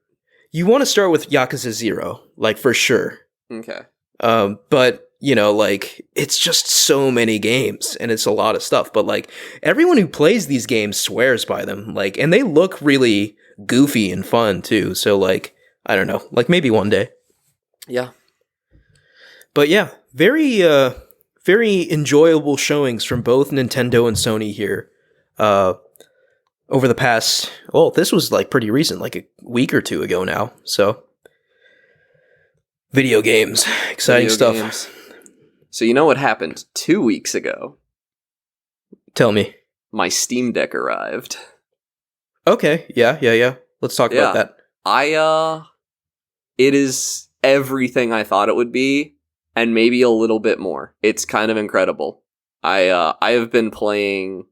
You want to start with Yakuza 0, like, for sure. Okay. But, you know, like, it's just so many games, and it's a lot of stuff. But, like, everyone who plays these games swears by them. Like, and they look really goofy and fun, too. So, like, I don't know. Like, maybe one day. Yeah. But, yeah, very enjoyable showings from both Nintendo and Sony here. Over the past, well, this was like pretty recent, like a week or two ago now. So, video games, exciting stuff. So you know what happened 2 weeks ago? Tell me. My Steam Deck arrived. Okay, yeah. Let's talk about that. It is everything I thought it would be, and maybe a little bit more. It's kind of incredible. I have been playing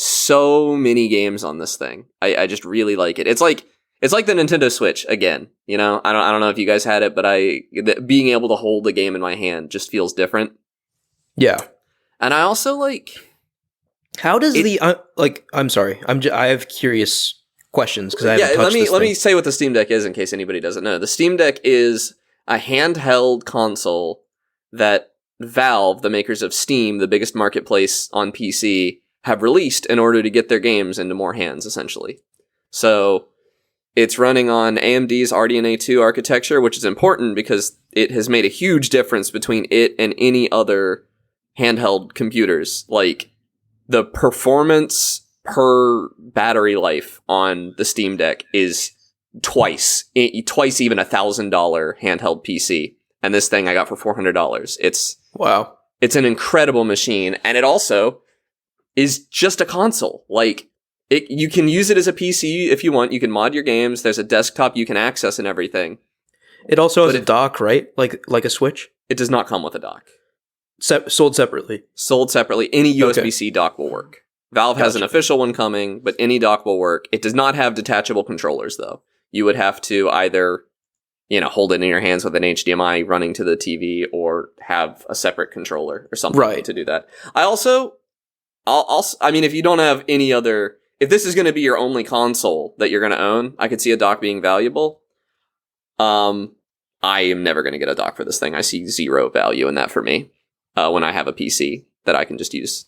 so many games on this thing. I just really like it. It's like the Nintendo Switch again. You know, I don't know if you guys had it, but being able to hold the game in my hand just feels different. Yeah, and I also like. How does I'm sorry. I have curious questions because I haven't touched this thing. Let me say what the Steam Deck is in case anybody doesn't know. The Steam Deck is a handheld console that Valve, the makers of Steam, the biggest marketplace on PC, have released in order to get their games into more hands, essentially. So it's running on AMD's RDNA 2 architecture, which is important because it has made a huge difference between it and any other handheld computers. Like, the performance per battery life on the Steam Deck is twice even $1,000 handheld PC. and this thing I got for $400. Wow. It's an incredible machine, and it also is just a console. Like, you can use it as a PC if you want. You can mod your games. There's a desktop you can access and everything. It also has a dock, right? Like a Switch? It does not come with a dock. Sold separately. Sold separately. Any USB-C dock will work. Valve has an official one coming, but any dock will work. It does not have detachable controllers, though. You would have to either, hold it in your hands with an HDMI running to the TV, or have a separate controller or something to do that. If you don't have any other, if this is going to be your only console that you're going to own, I could see a dock being valuable. I am never going to get a dock for this thing. I see zero value in that for me when I have a PC that I can just use.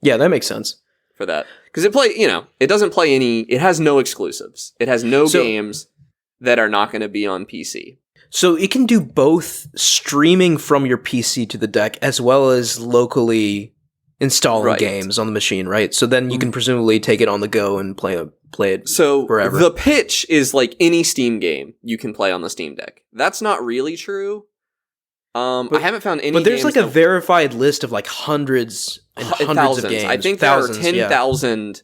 Yeah, that makes sense. For that. Because it doesn't play it has no exclusives. It has no games that are not going to be on PC. So it can do both streaming from your PC to the deck as well as locally installing games on the machine, right? So then you can presumably take it on the go and play it forever. The pitch is like any Steam game you can play on the Steam Deck. That's not really true. I haven't found any. But there's like a verified list of like hundreds and hundreds of games. I think thousands, there are 10,000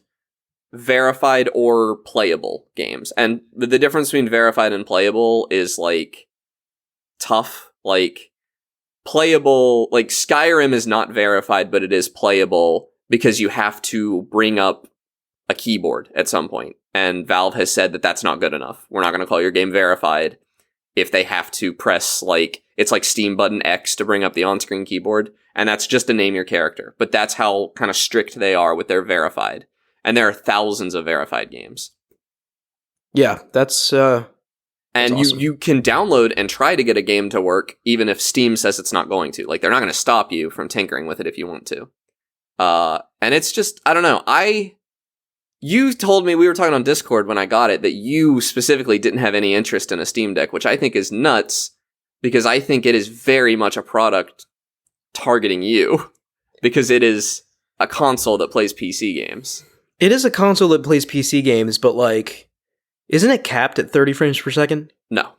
verified or playable games, and the difference between verified and playable is like tough. Like playable, like Skyrim is not verified, but it is playable because you have to bring up a keyboard at some point, and Valve has said that that's not good enough. We're not going to call your game verified if they have to press it's like Steam button X to bring up the on-screen keyboard, and that's just to name your character. But that's how kind of strict they are with their verified. And there are thousands of verified games. Yeah, that's and awesome. you can download and try to get a game to work, even if Steam says it's not going to. Like, they're not going to stop you from tinkering with it if you want to. And it's just, I don't know. You told me, we were talking on Discord when I got it, that you specifically didn't have any interest in a Steam Deck, which I think is nuts, because I think it is very much a product targeting you, because it is a console that plays PC games. It is a console that plays PC games, but isn't it capped at 30 frames per second? No.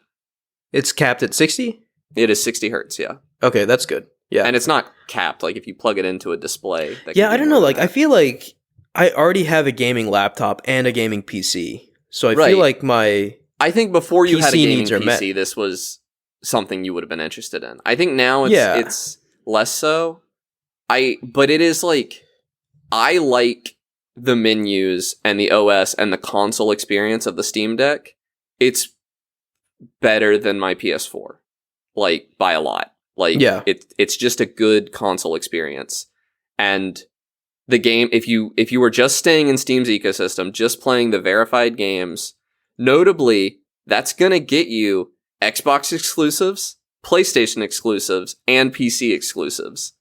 It's capped at 60? It is 60 hertz, yeah. Okay, that's good. Yeah. And it's not capped, if you plug it into a display. Yeah, I don't know, I feel like I already have a gaming laptop and a gaming PC, so I feel like I think before you had a gaming PC, PC, this was something you would have been interested in. I think now it's less so. But it is I like the menus and the OS and the console experience of the Steam Deck. It's better than my PS4, by a lot. It's just a good console experience. And the game, if you were just staying in Steam's ecosystem, just playing the verified games, notably, that's gonna get you Xbox exclusives, PlayStation exclusives, and PC exclusives.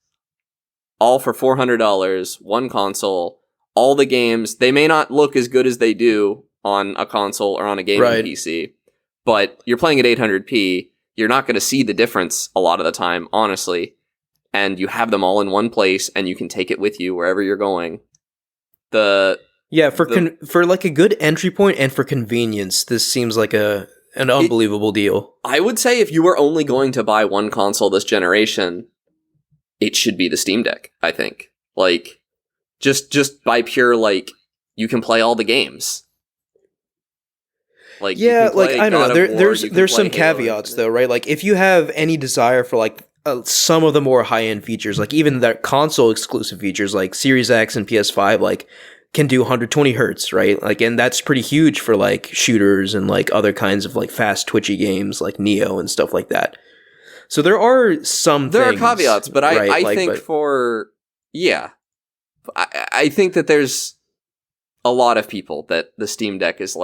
All for $400, one console, all the games. They may not look as good as they do on a console or on a gaming PC, but you're playing at 800p, you're not going to see the difference a lot of the time, honestly. And you have them all in one place, and you can take it with you wherever you're going. For a good entry point and for convenience, this seems like an unbelievable deal. I would say if you were only going to buy one console this generation, it should be the Steam Deck, I think. Just by pure, you can play all the games. I don't know. There's some caveats, though, right? If you have any desire for, some of the more high-end features, even the console-exclusive features, like Series X and PS5, can do 120 hertz, right? And that's pretty huge for, shooters and, other kinds of, fast, twitchy games, like Neo and stuff like that. So there are some There things, are caveats, but I think I think that there's a lot of people that the Steam Deck is,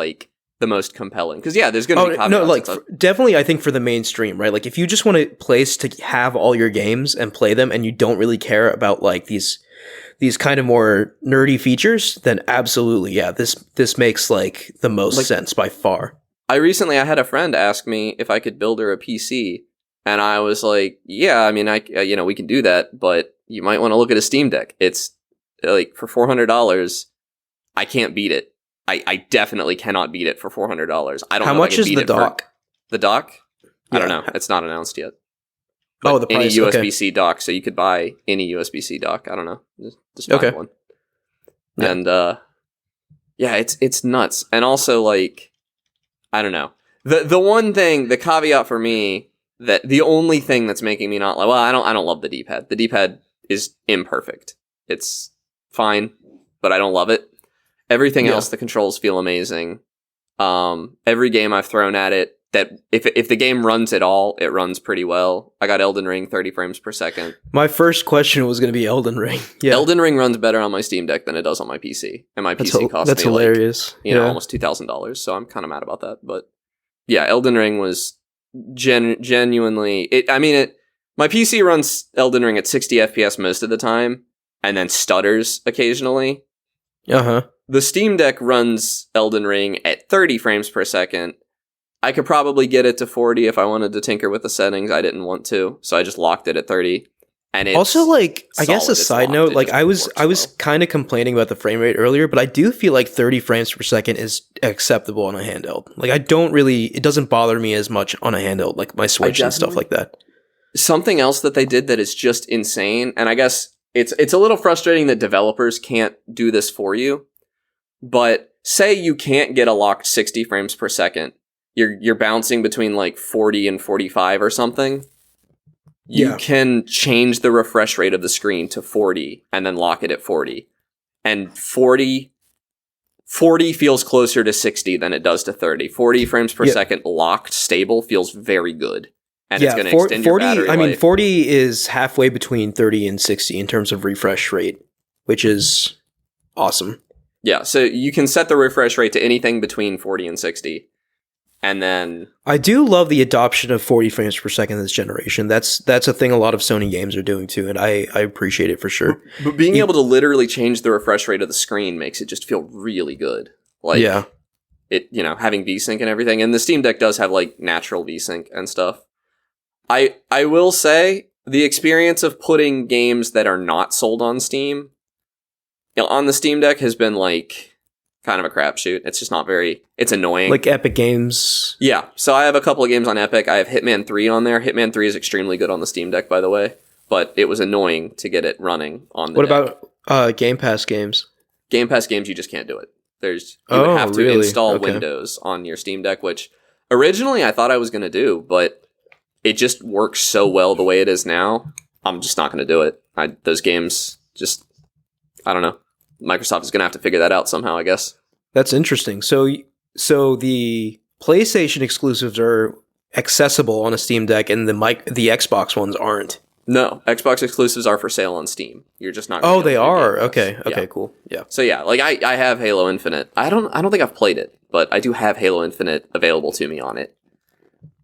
the most compelling. Because, there's going to be caveats. No, definitely, I think, for the mainstream, right? If you just want a place to have all your games and play them, and you don't really care about, these kind of more nerdy features, then absolutely, this makes, the most sense by far. I had a friend ask me if I could build her a PC, and I was like, yeah, I mean, we can do that, but you might want to look at a Steam Deck. It's, for $400, I can't beat it. I definitely cannot beat it for $400. I don't know. How much is the dock? The dock? I don't know. It's not announced yet. But the any price, USB-C dock, so you could buy any USB-C dock. I don't know, just find one. Yeah. And yeah, it's nuts. And also, like, I don't know. The one thing, the caveat for me, that the only thing that's making me not like, well, I don't love the D-pad. The D-pad is imperfect. It's fine, but I don't love it. Everything else, the controls feel amazing. Every game I've thrown at it, that if the game runs at all, it runs pretty well. I got Elden Ring 30 frames per second. My first question was going to be Elden Ring. Yeah. Elden Ring runs better on my Steam Deck than it does on my PC. And my PC cost that's me hilarious. like, almost $2,000. So I'm kind of mad about that. But yeah, Elden Ring was genuinely... my PC runs Elden Ring at 60 FPS most of the time, and then stutters occasionally. Uh-huh. The Steam Deck runs Elden Ring at 30 frames per second. I could probably get it to 40 if I wanted to tinker with the settings. I didn't want to, so I just locked it at 30. And it's also, like, I guess a side note, like, I was well. kind of complaining about the frame rate earlier, but I do feel like 30 frames per second is acceptable on a handheld. Like, it doesn't bother me as much on a handheld, like my Switch and stuff like that. Something else that they did that is just insane, and I guess it's a little frustrating that developers can't do this for you, but say you can't get a locked 60 frames per second. You're bouncing between like 40 and 45 or something. You can change the refresh rate of the screen to 40 and then lock it at 40. And 40 feels closer to 60 than it does to 30. 40 frames per second locked stable feels very good. And it's going to extend your battery life. 40 is halfway between 30 and 60 in terms of refresh rate, which is awesome. Yeah, so you can set the refresh rate to anything between 40 and 60. And then I do love the adoption of 40 frames per second this generation. That's a thing a lot of Sony games are doing too, and I appreciate it for sure. But being able to literally change the refresh rate of the screen makes it just feel really good. Like, it, having VSync and everything. And the Steam Deck does have like natural VSync and stuff. I will say the experience of putting games that are not sold on Steam on the Steam Deck has been like kind of a crapshoot. It's just not it's annoying. Like Epic Games. Yeah. So I have a couple of games on Epic. I have Hitman 3 on there. Hitman 3 is extremely good on the Steam Deck, by the way. But it was annoying to get it running on the What deck. about Game Pass games? Game Pass games, you just can't do it. You would have to install Windows on your Steam Deck, which originally I thought I was going to do, but it just works so well the way it is now. I'm just not going to do it. Those games just, I don't know. Microsoft is going to have to figure that out somehow, I guess. That's interesting. So the PlayStation exclusives are accessible on a Steam Deck, and the Xbox ones aren't. No, Xbox exclusives are for sale on Steam. You're just not. Oh, they are. Okay, cool. Yeah. So yeah, like I have Halo Infinite. I don't think I've played it, but I do have Halo Infinite available to me on it.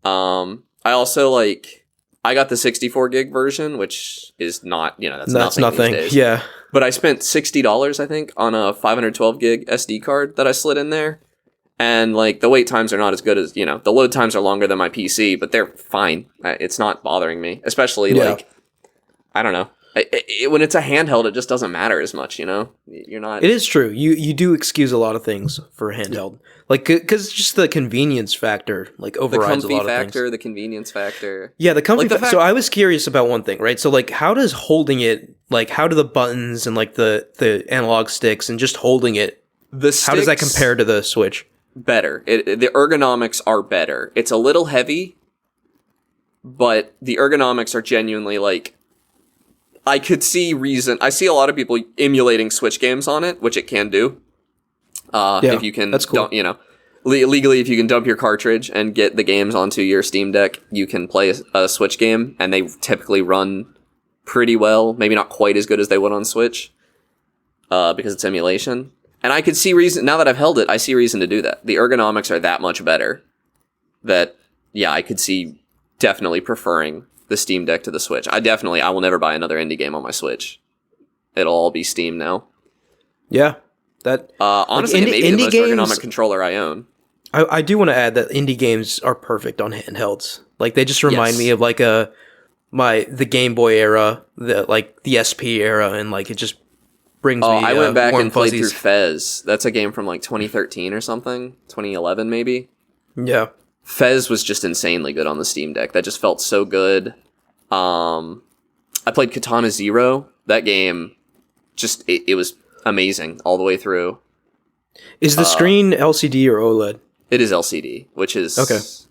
I also I got the 64 gig version, which is not, that's nothing. These days. Yeah. But I spent $60, I think, on a 512 gig SD card that I slid in there. And the wait times are not as good as, the load times are longer than my PC, but they're fine. It's not bothering me, especially I don't know. When it's a handheld, it just doesn't matter as much, You're not. It is true. You do excuse a lot of things for handheld, because just the convenience factor overrides a lot of things. The convenience factor. Yeah, the comfy factor. So I was curious about one thing, right? So how does holding it, how do the buttons and the analog sticks and just holding it, how does that compare to the Switch? Better. The ergonomics are better. It's a little heavy, but the ergonomics are genuinely I could see I see a lot of people emulating Switch games on it, which it can do. If you can, that's cool. Legally, if you can dump your cartridge and get the games onto your Steam Deck, you can play a Switch game, and they typically run pretty well. Maybe not quite as good as they would on Switch, because it's emulation. And I could see reason, now that I've held it, I see reason to do that. The ergonomics are that much better that, I could see definitely preferring the Steam Deck to the Switch. I will never buy another indie game on my Switch. It'll all be Steam now. Yeah. That honestly, it may be the most ergonomic controller I own. I do want to add that indie games are perfect on handhelds. They just remind me of the Game Boy era, the SP era, and it just brings me I went back warm and played fuzzies. through Fez. That's a game from 2013 or something, 2011 maybe. Yeah. Fez was just insanely good on the Steam Deck. That just felt so good. I played Katana Zero. That game, just it was amazing all the way through. Is the screen LCD or OLED? It is LCD, which is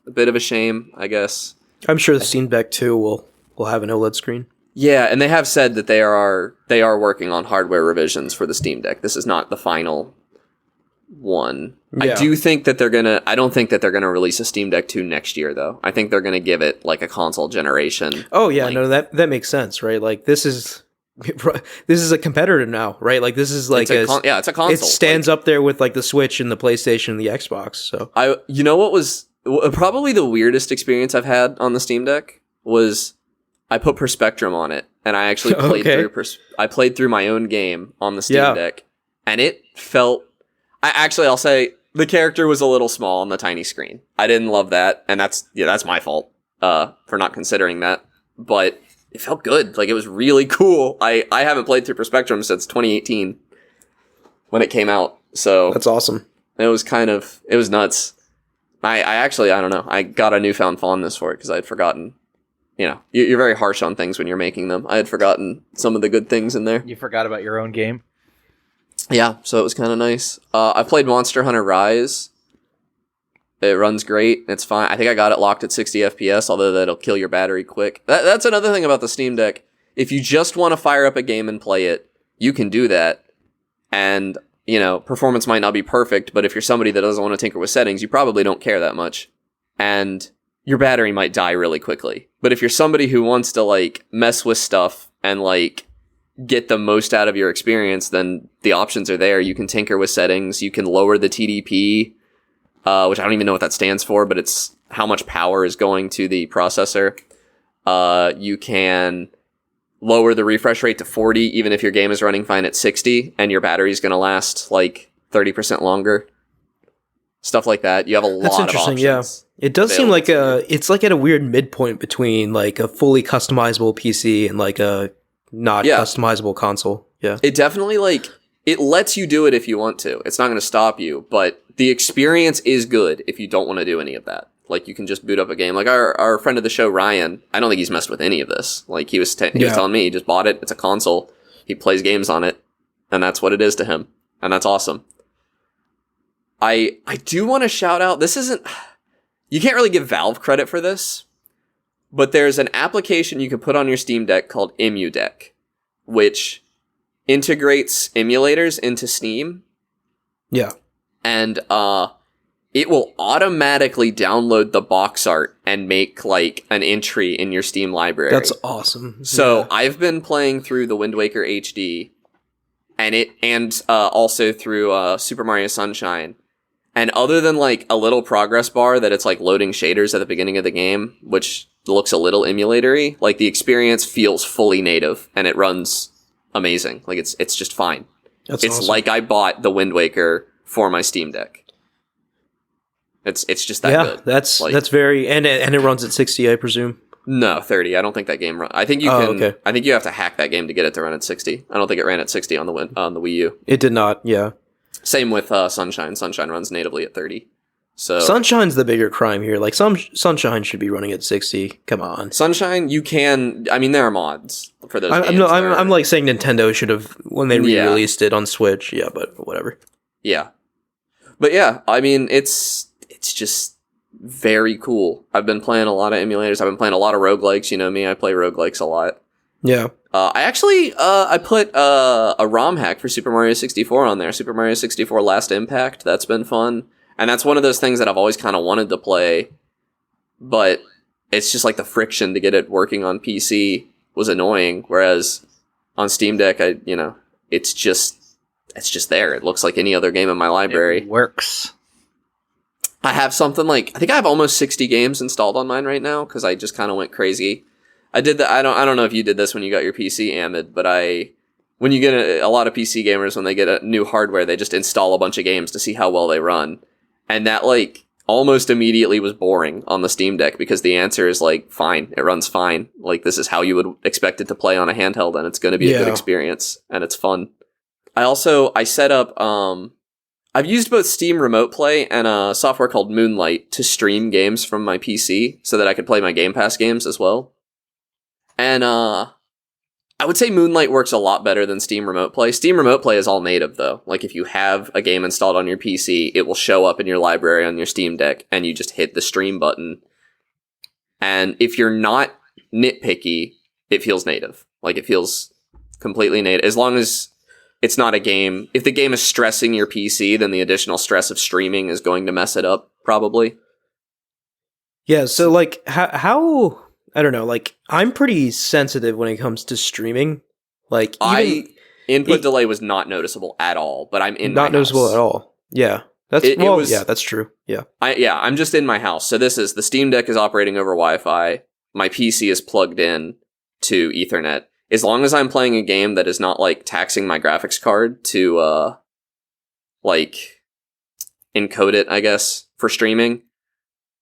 a bit of a shame, I guess. I'm sure the Steam Deck 2 will have an OLED screen. Yeah, and they have said that they are working on hardware revisions for the Steam Deck. This is not the final one. Yeah. I don't think that they're gonna release a Steam Deck 2 next year, though. I think they're gonna give it like a console generation. Oh yeah, no, that makes sense, right? Like this is a competitor now, right? Like this is like it's a console. It stands up there with like the Switch and the PlayStation and the Xbox. So you know what was probably the weirdest experience I've had on the Steam Deck was I put Perspectrum on it, and I actually played through my own game on the Steam Deck, and it felt. I'll say the character was a little small on the tiny screen. I didn't love that, and that's my fault for not considering that. But it felt good. Like, it was really cool. I haven't played through Perspectrum since 2018 when it came out. So that's awesome. It was nuts. I don't know. I got a newfound fondness for it because I had forgotten. You know, you're very harsh on things when you're making them. I had forgotten some of the good things in there. You forgot about your own game? Yeah, so it was kind of nice. I played Monster Hunter Rise. It runs great. It's fine. I think I got it locked at 60 FPS, although that'll kill your battery quick. That's another thing about the Steam Deck. If you just want to fire up a game and play it, you can do that. And, you know, performance might not be perfect, but if you're somebody that doesn't want to tinker with settings, you probably don't care that much. And your battery might die really quickly. But if you're somebody who wants to, like, mess with stuff and, like, get the most out of your experience, then the options are there. You can tinker with settings. You can lower the TDP, which I don't even know what that stands for, but it's how much power is going to the processor. You can lower the refresh rate to 40, even if your game is running fine at 60, and your battery's going to last like 30% longer. Stuff like that. You have a lot of options. Yeah. It does seem like it's like at a weird midpoint between like a fully customizable PC and like a not customizable console. Yeah. It definitely it lets you do it if you want to. It's not going to stop you, but the experience is good if you don't want to do any of that. Like, you can just boot up a game. Like our friend of the show, Ryan, I don't think he's messed with any of this. Like, he was telling me he just bought it. It's a console. He plays games on it, and that's what it is to him. And that's awesome. I do want to shout out, you can't really give Valve credit for this, but there's an application you can put on your Steam Deck called EmuDeck, which integrates emulators into Steam. Yeah. And it will automatically download the box art and make like an entry in your Steam library. That's awesome. So I've been playing through the Wind Waker HD and also through Super Mario Sunshine. And other than like a little progress bar that it's like loading shaders at the beginning of the game, which looks a little emulatory, like the experience feels fully native and it runs amazing. Like it's just fine. It's awesome. Like I bought the Wind Waker for my Steam Deck. It's just that good. That's very and it runs at 60, I presume. No, 30. I don't think that game runs. I think you can. Okay. I think you have to hack that game to get it to run at 60. I don't think it ran at 60 on the Wii U. It did not. Yeah. Same with Sunshine. Sunshine runs natively at 30. So Sunshine's the bigger crime here. Like Sunshine should be running at 60. Come on. Sunshine, you can. I mean, there are mods for those. I'm like saying Nintendo should have when they re-released it on Switch. Yeah, but whatever. Yeah, but yeah, I mean, it's just very cool. I've been playing a lot of emulators. I've been playing a lot of roguelikes. You know me, I play roguelikes a lot. Yeah. I actually I put a ROM hack for Super Mario 64 on there. Super Mario 64 Last Impact. That's been fun. And that's one of those things that I've always kind of wanted to play, but it's just like the friction to get it working on PC was annoying. Whereas on Steam Deck, it's just there. It looks like any other game in my library. It works. I have something like, I think I have almost 60 games installed on mine right now because I just kind of went crazy. I did that. I don't know if you did this when you got your PC, Amid, but when you get a lot of PC gamers, when they get a new hardware, they just install a bunch of games to see how well they run. And that like almost immediately was boring on the Steam Deck because the answer is like, fine, it runs fine. Like this is how you would expect it to play on a handheld and it's going to be a good experience and it's fun. I set up, I've used both Steam Remote Play and a software called Moonlight to stream games from my PC so that I could play my Game Pass games as well. And I would say Moonlight works a lot better than Steam Remote Play. Steam Remote Play is all native, though. Like, if you have a game installed on your PC, it will show up in your library on your Steam Deck, and you just hit the stream button. And if you're not nitpicky, it feels native. Like, it feels completely native. As long as it's not a game... If the game is stressing your PC, then the additional stress of streaming is going to mess it up, probably. Yeah, so, like, how I don't know, like, I'm pretty sensitive when it comes to streaming. Like, input delay was not noticeable at all, but I'm in my house. Not noticeable at all. Yeah. That's true. Yeah. I'm just in my house. So the Steam Deck is operating over Wi-Fi. My PC is plugged in to Ethernet. As long as I'm playing a game that is not, like, taxing my graphics card to, like, encode it, I guess, for streaming,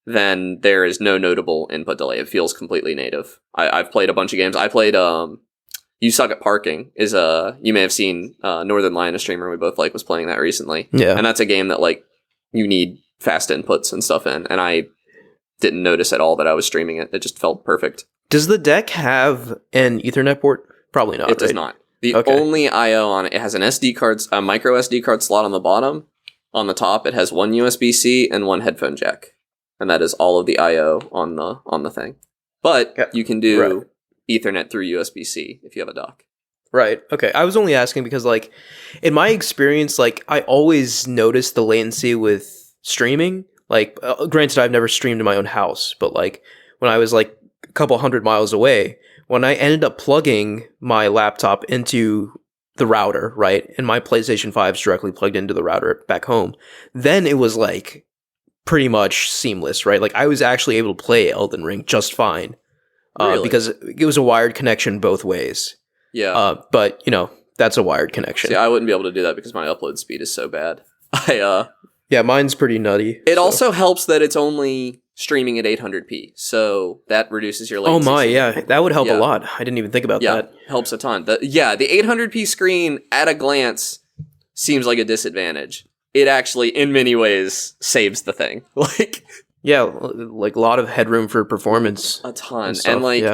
then there is no notable input delay. It feels completely native. I've played a bunch of games. I played, You Suck at Parking is you may have seen Northern Lion, a streamer we both like, was playing that recently. Yeah. And that's a game that, like, you need fast inputs and stuff in, and I didn't notice at all that I was streaming it. It just felt perfect. Does the deck have an Ethernet port? Probably not. It does not. The only I/O on it has a micro SD card slot on the bottom. On the top, it has one USB-C and one headphone jack. And that is all of the I/O on the thing. But you can do Ethernet through USB-C if you have a dock. Right. Okay. I was only asking because, like, in my experience, like, I always notice the latency with streaming. Like, granted, I've never streamed in my own house, but, like, when I was, like, a couple 100 miles away, when I ended up plugging my laptop into the router, right, and my PlayStation 5 is directly plugged into the router back home, then it was, like, pretty much seamless, right? Like, I was actually able to play Elden Ring just fine. Really? Because it was a wired connection both ways. Yeah. But, you know, that's a wired connection. See, I wouldn't be able to do that because my upload speed is so bad. Yeah, mine's pretty nutty. It also helps that it's only streaming at 800p, so that reduces your latency. Oh my, yeah, that would help a lot. I didn't even think about that. Helps a ton. The 800p screen, at a glance, seems like a disadvantage. It actually, in many ways, saves the thing. Like, yeah, like a lot of headroom for performance. A ton. And like,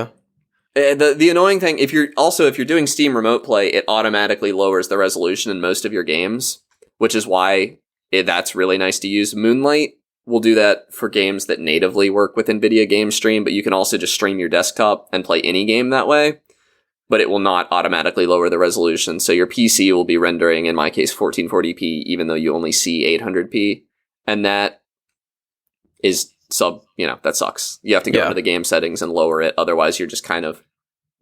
the annoying thing, if you're doing Steam Remote Play, it automatically lowers the resolution in most of your games, which is why that's really nice to use. Moonlight will do that for games that natively work with NVIDIA Game Stream, but you can also just stream your desktop and play any game that way. But it will not automatically lower the resolution. So your PC will be rendering, in my case, 1440p, even though you only see 800p. And that is that sucks. You have to go into the game settings and lower it. Otherwise, you're just kind of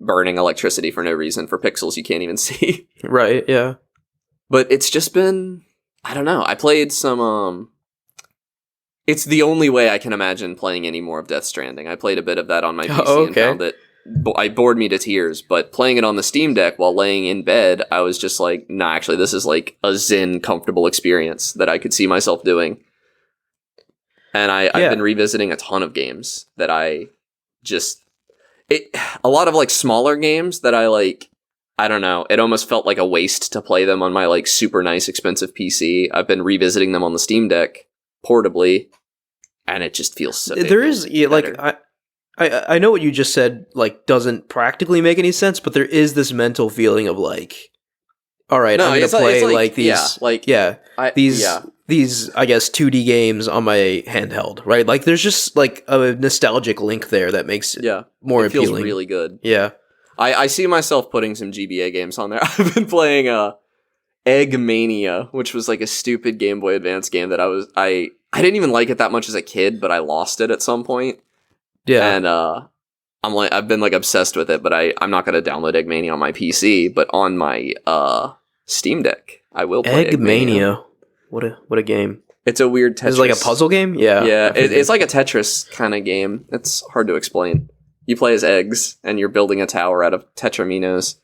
burning electricity for no reason for pixels you can't even see. Right, yeah. But it's just been, I don't know. I played some, it's the only way I can imagine playing any more of Death Stranding. I played a bit of that on my PC and found it I bored me to tears, but playing it on the Steam Deck while laying in bed, I was just like, nah, actually, this is like a zen, comfortable experience that I could see myself doing. And I've been revisiting a ton of games that a lot of like smaller games that I don't know, it almost felt like a waste to play them on my like super nice, expensive PC. I've been revisiting them on the Steam Deck portably, and it just feels so there is like I know what you just said, like, doesn't practically make any sense, but there is this mental feeling of, like, all right, I'm going to play, these, I guess, 2D games on my handheld, right? Like, there's just, like, a nostalgic link there that makes it more appealing. It feels really good. Yeah. I see myself putting some GBA games on there. I've been playing Eggmania, which was, like, a stupid Game Boy Advance game that I didn't even like it that much as a kid, but I lost it at some point. Yeah, and I've been like obsessed with it, but I'm not going to download Eggmania on my PC, but on my Steam Deck, I will play Eggmania. What a game! It's a weird Tetris. It's like a puzzle game. Yeah, it's like a Tetris kind of game. It's hard to explain. You play as eggs, and you're building a tower out of Tetraminos.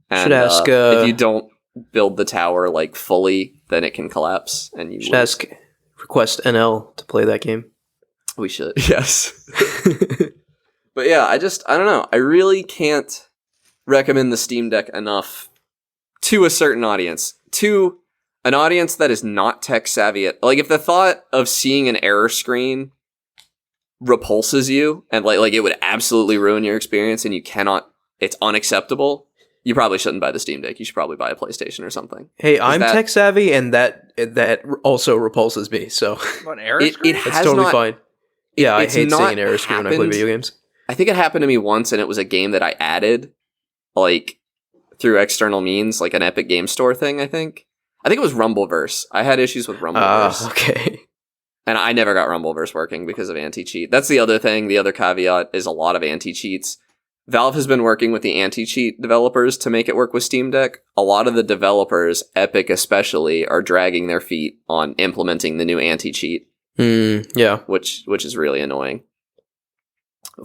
And, should ask if you don't build the tower like fully, then it can collapse, and you should ask Request NL to play that game. We should. Yes. But yeah, I don't know. I really can't recommend the Steam Deck enough to a certain audience. To an audience that is not tech savvy. Like, if the thought of seeing an error screen repulses you and like it would absolutely ruin your experience and it's unacceptable, you probably shouldn't buy the Steam Deck. You should probably buy a PlayStation or something. Hey, I'm tech savvy, and that also repulses me. So it's totally fine. Yeah, I hate seeing error screen when I play video games. I think it happened to me once, and it was a game that I added, like, through external means, like an Epic Game Store thing, I think it was Rumbleverse. I had issues with Rumbleverse. Okay. And I never got Rumbleverse working because of anti-cheat. That's the other thing. The other caveat is a lot of anti-cheats. Valve has been working with the anti-cheat developers to make it work with Steam Deck. A lot of the developers, Epic especially, are dragging their feet on implementing the new anti-cheat. Yeah. Which is really annoying.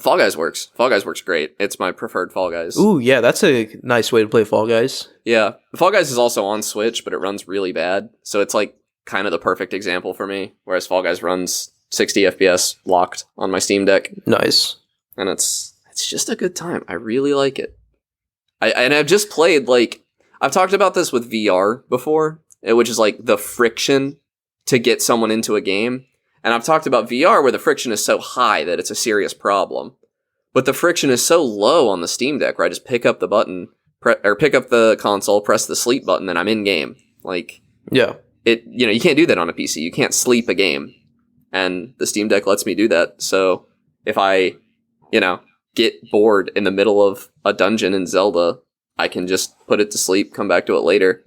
Fall Guys works. Fall Guys works great. It's my preferred Fall Guys. Ooh, yeah, that's a nice way to play Fall Guys. Yeah. Fall Guys is also on Switch, but it runs really bad. So it's like kind of the perfect example for me. Whereas Fall Guys runs 60 FPS locked on my Steam Deck. Nice. And it's just a good time. I really like it. I've just played, like, I've talked about this with VR before, which is like the friction to get someone into a game. And I've talked about VR where the friction is so high that it's a serious problem. But the friction is so low on the Steam Deck where I just pick up the button, pick up the console, press the sleep button, and I'm in game. Like, yeah. You can't do that on a PC. You can't sleep a game. And the Steam Deck lets me do that. So if I, get bored in the middle of a dungeon in Zelda, I can just put it to sleep, come back to it later.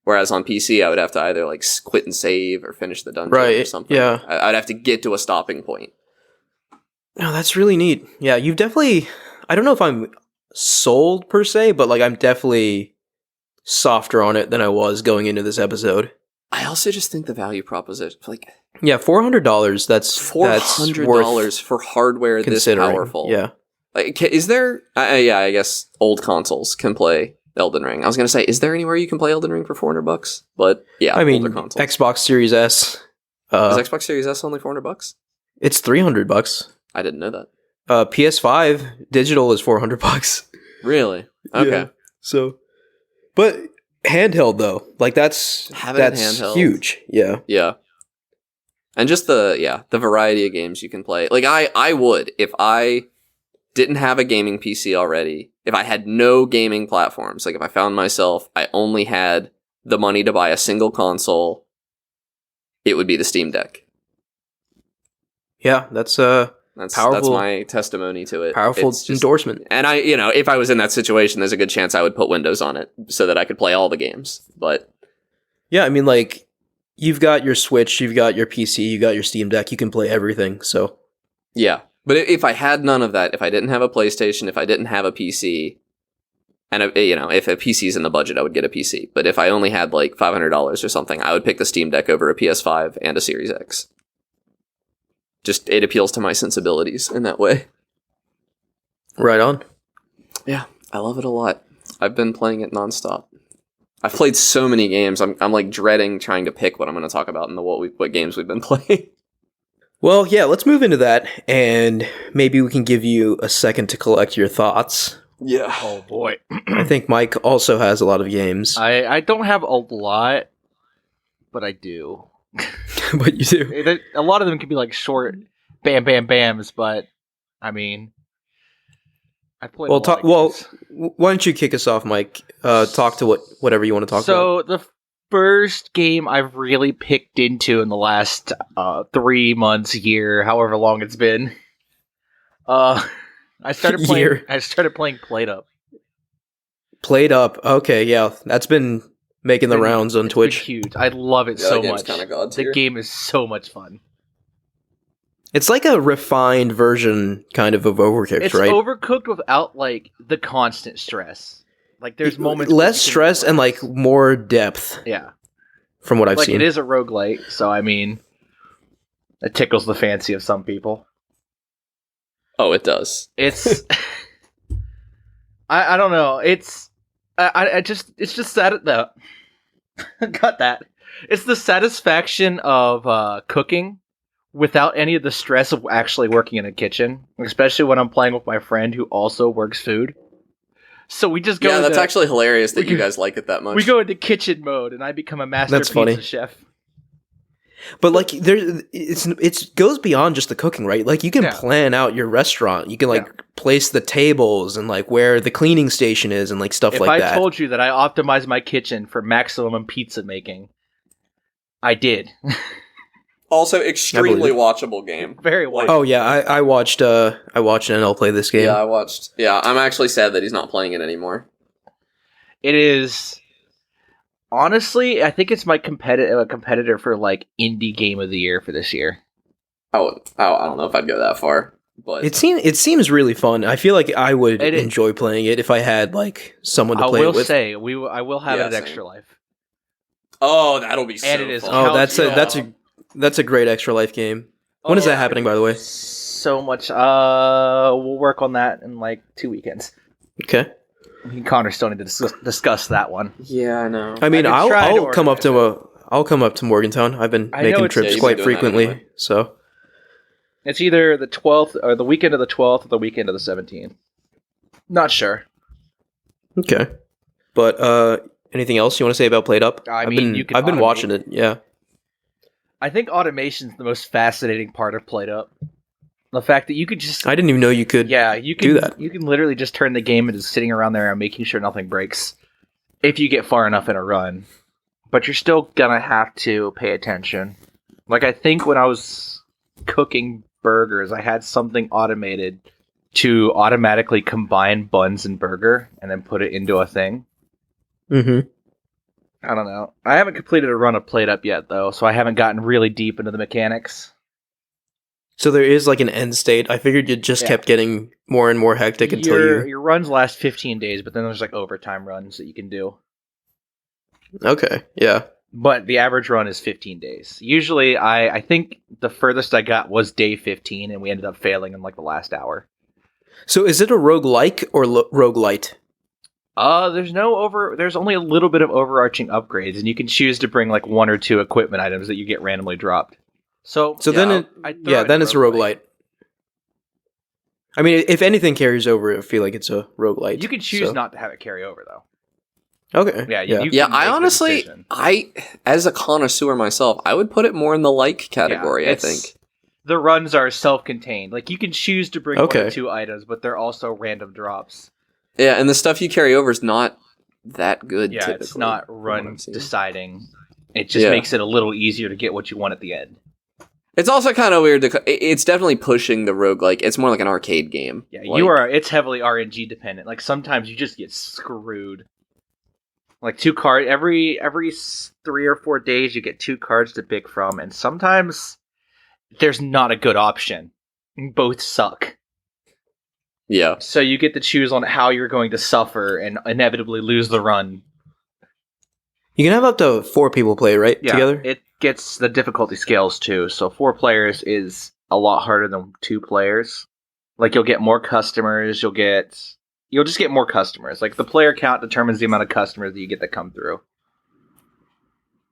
Whereas on PC, I would have to either like quit and save or finish the dungeon or something. Yeah. I'd have to get to a stopping point. No, that's really neat. Yeah, you've definitely... I don't know if I'm sold per se, but like I'm definitely softer on it than I was going into this episode. I also just think the value proposition, like... Yeah, $400, that's $400 for hardware this powerful. Yeah. Like, is there... I guess old consoles can play Elden Ring. I was going to say, is there anywhere you can play Elden Ring for $400? But yeah, I mean, older consoles. Xbox Series S. Is Xbox Series S only $400? It's $300. I didn't know that. PS5 digital is $400. Really? Okay. Yeah, so, but handheld though, like that's huge. Yeah. Yeah. And just the variety of games you can play. Like I would, if I didn't have a gaming PC already, if I had no gaming platforms, like if I found myself, I only had the money to buy a single console, it would be the Steam Deck. Yeah, that's powerful. That's my testimony to it. Powerful endorsement. And if I was in that situation, there's a good chance I would put Windows on it so that I could play all the games. But yeah, I mean, like, you've got your Switch, you've got your PC, you got your Steam Deck, you can play everything, so... Yeah, but if I had none of that, if I didn't have a PlayStation, if I didn't have a PC, and, if a PC's in the budget, I would get a PC. But if I only had, like, $500 or something, I would pick the Steam Deck over a PS5 and a Series X. Just, it appeals to my sensibilities in that way. Right on. Yeah, I love it a lot. I've been playing it nonstop. I've played so many games. I'm like dreading trying to pick what I'm going to talk about and what games we've been playing. Well, yeah, let's move into that, and maybe we can give you a second to collect your thoughts. Yeah. Oh boy. I think Mike also has a lot of games. I don't have a lot, but I do. But you do. A lot of them can be like short, bam, bam, bams. But I mean, I played. Why don't you kick us off, Mike? Talk to whatever you want to talk about. So the first game I've really picked into in the last 3 months, year, however long it's been. I started playing. I started playing PlateUp. PlateUp. Okay, yeah, that's been making the rounds on Twitch. Huge. I love it so much. The game is so much fun. It's like a refined version, kind of Overcooked, right? It's Overcooked without like the constant stress. Like there's moments less stress and like more depth. Yeah, from what I've seen, it is a roguelite, so I mean, it tickles the fancy of some people. Oh, it does. It's I don't know. It's just sad though. Got that. It's the satisfaction of cooking without any of the stress of actually working in a kitchen, especially when I'm playing with my friend who also works food. So we just go. Yeah, that's actually hilarious that you guys like it that much. We go into kitchen mode, and I become a master pizza chef. But like it goes beyond just the cooking, right? Like you can plan out your restaurant. You can like place the tables and like where the cleaning station is and like stuff like that. If I told you that I optimized my kitchen for maximum pizza making, I did. Also, extremely watchable game. Very watchable. Oh yeah, I watched NL play this game. Yeah, I watched. Yeah, I'm actually sad that he's not playing it anymore. It is. Honestly, I think it's my competitor for like indie game of the year for this year. I don't know if I'd go that far, but it seems really fun. I feel like I would enjoy playing it if I had like someone to play it with. I will have it at Extra Life. Oh, that'll be so it is fun. Oh, that's a great Extra Life game. When is that happening, by the way? So much. We'll work on that in like 2 weekends. Okay. Me and Connor still need to discuss that one. Yeah, I know. I mean, I'll come up to Morgantown. I've been making trips quite frequently, anyway. So it's either the 12th or the weekend of the 12th or the weekend of the 17th. Not sure. Okay, but anything else you want to say about PlateUp? I've been watching it. Yeah, I think automation's the most fascinating part of PlateUp. The fact that you could just... I didn't even know you could do that. You can literally just turn the game into sitting around there and making sure nothing breaks if you get far enough in a run. But you're still gonna have to pay attention. Like, I think when I was cooking burgers, I had something automated to automatically combine buns and burger and then put it into a thing. Mm-hmm. I don't know. I haven't completed a run of PlateUp yet, though, so I haven't gotten really deep into the mechanics. So there is like an end state. I figured you just kept getting more and more hectic until your runs last 15 days, but then there's like overtime runs that you can do. Okay, yeah. But the average run is 15 days. Usually, I think the furthest I got was day 15, and we ended up failing in like the last hour. So is it a roguelike or roguelite? There's only a little bit of overarching upgrades, and you can choose to bring like 1 or 2 equipment items that you get randomly dropped. So then it's a roguelite. I mean, if anything carries over, I feel like it's a roguelite. You can choose not to have it carry over, though. Okay. Yeah. I honestly, as a connoisseur myself, I would put it more in the like category. I think the runs are self-contained. Like you can choose to bring 1 or 2 items, but they're also random drops. Yeah, and the stuff you carry over is not that good. Yeah, typically, it's not run deciding. It just makes it a little easier to get what you want at the end. It's also kind of weird. It's definitely pushing the roguelike. It's more like an arcade game. Yeah, it's heavily RNG dependent. Like sometimes you just get screwed. Like 2 cards every 3 or 4 days, you get 2 cards to pick from, and sometimes there's not a good option. Both suck. Yeah. So you get to choose on how you're going to suffer and inevitably lose the run. You can have up to 4 people play, right? Yeah, together? It gets the difficulty scales too. So 4 players is a lot harder than 2 players. Like you'll get more customers, you'll just get more customers. Like the player count determines the amount of customers that you get that come through.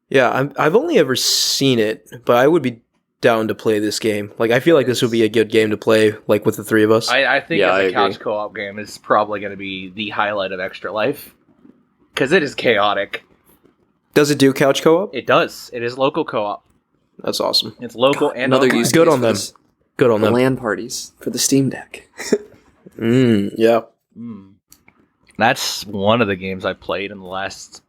Yeah, I've only ever seen it, but I would be down to play this game. Like I feel like this would be a good game to play, like with the 3 of us. I think as a couch co-op game, it's probably going to be the highlight of Extra Life because it is chaotic. Does it do couch co-op? It does. It is local co-op. That's awesome. It's local and another use. Good on them. Good on them. LAN parties for the Steam Deck. Yeah. That's one of the games I played in the last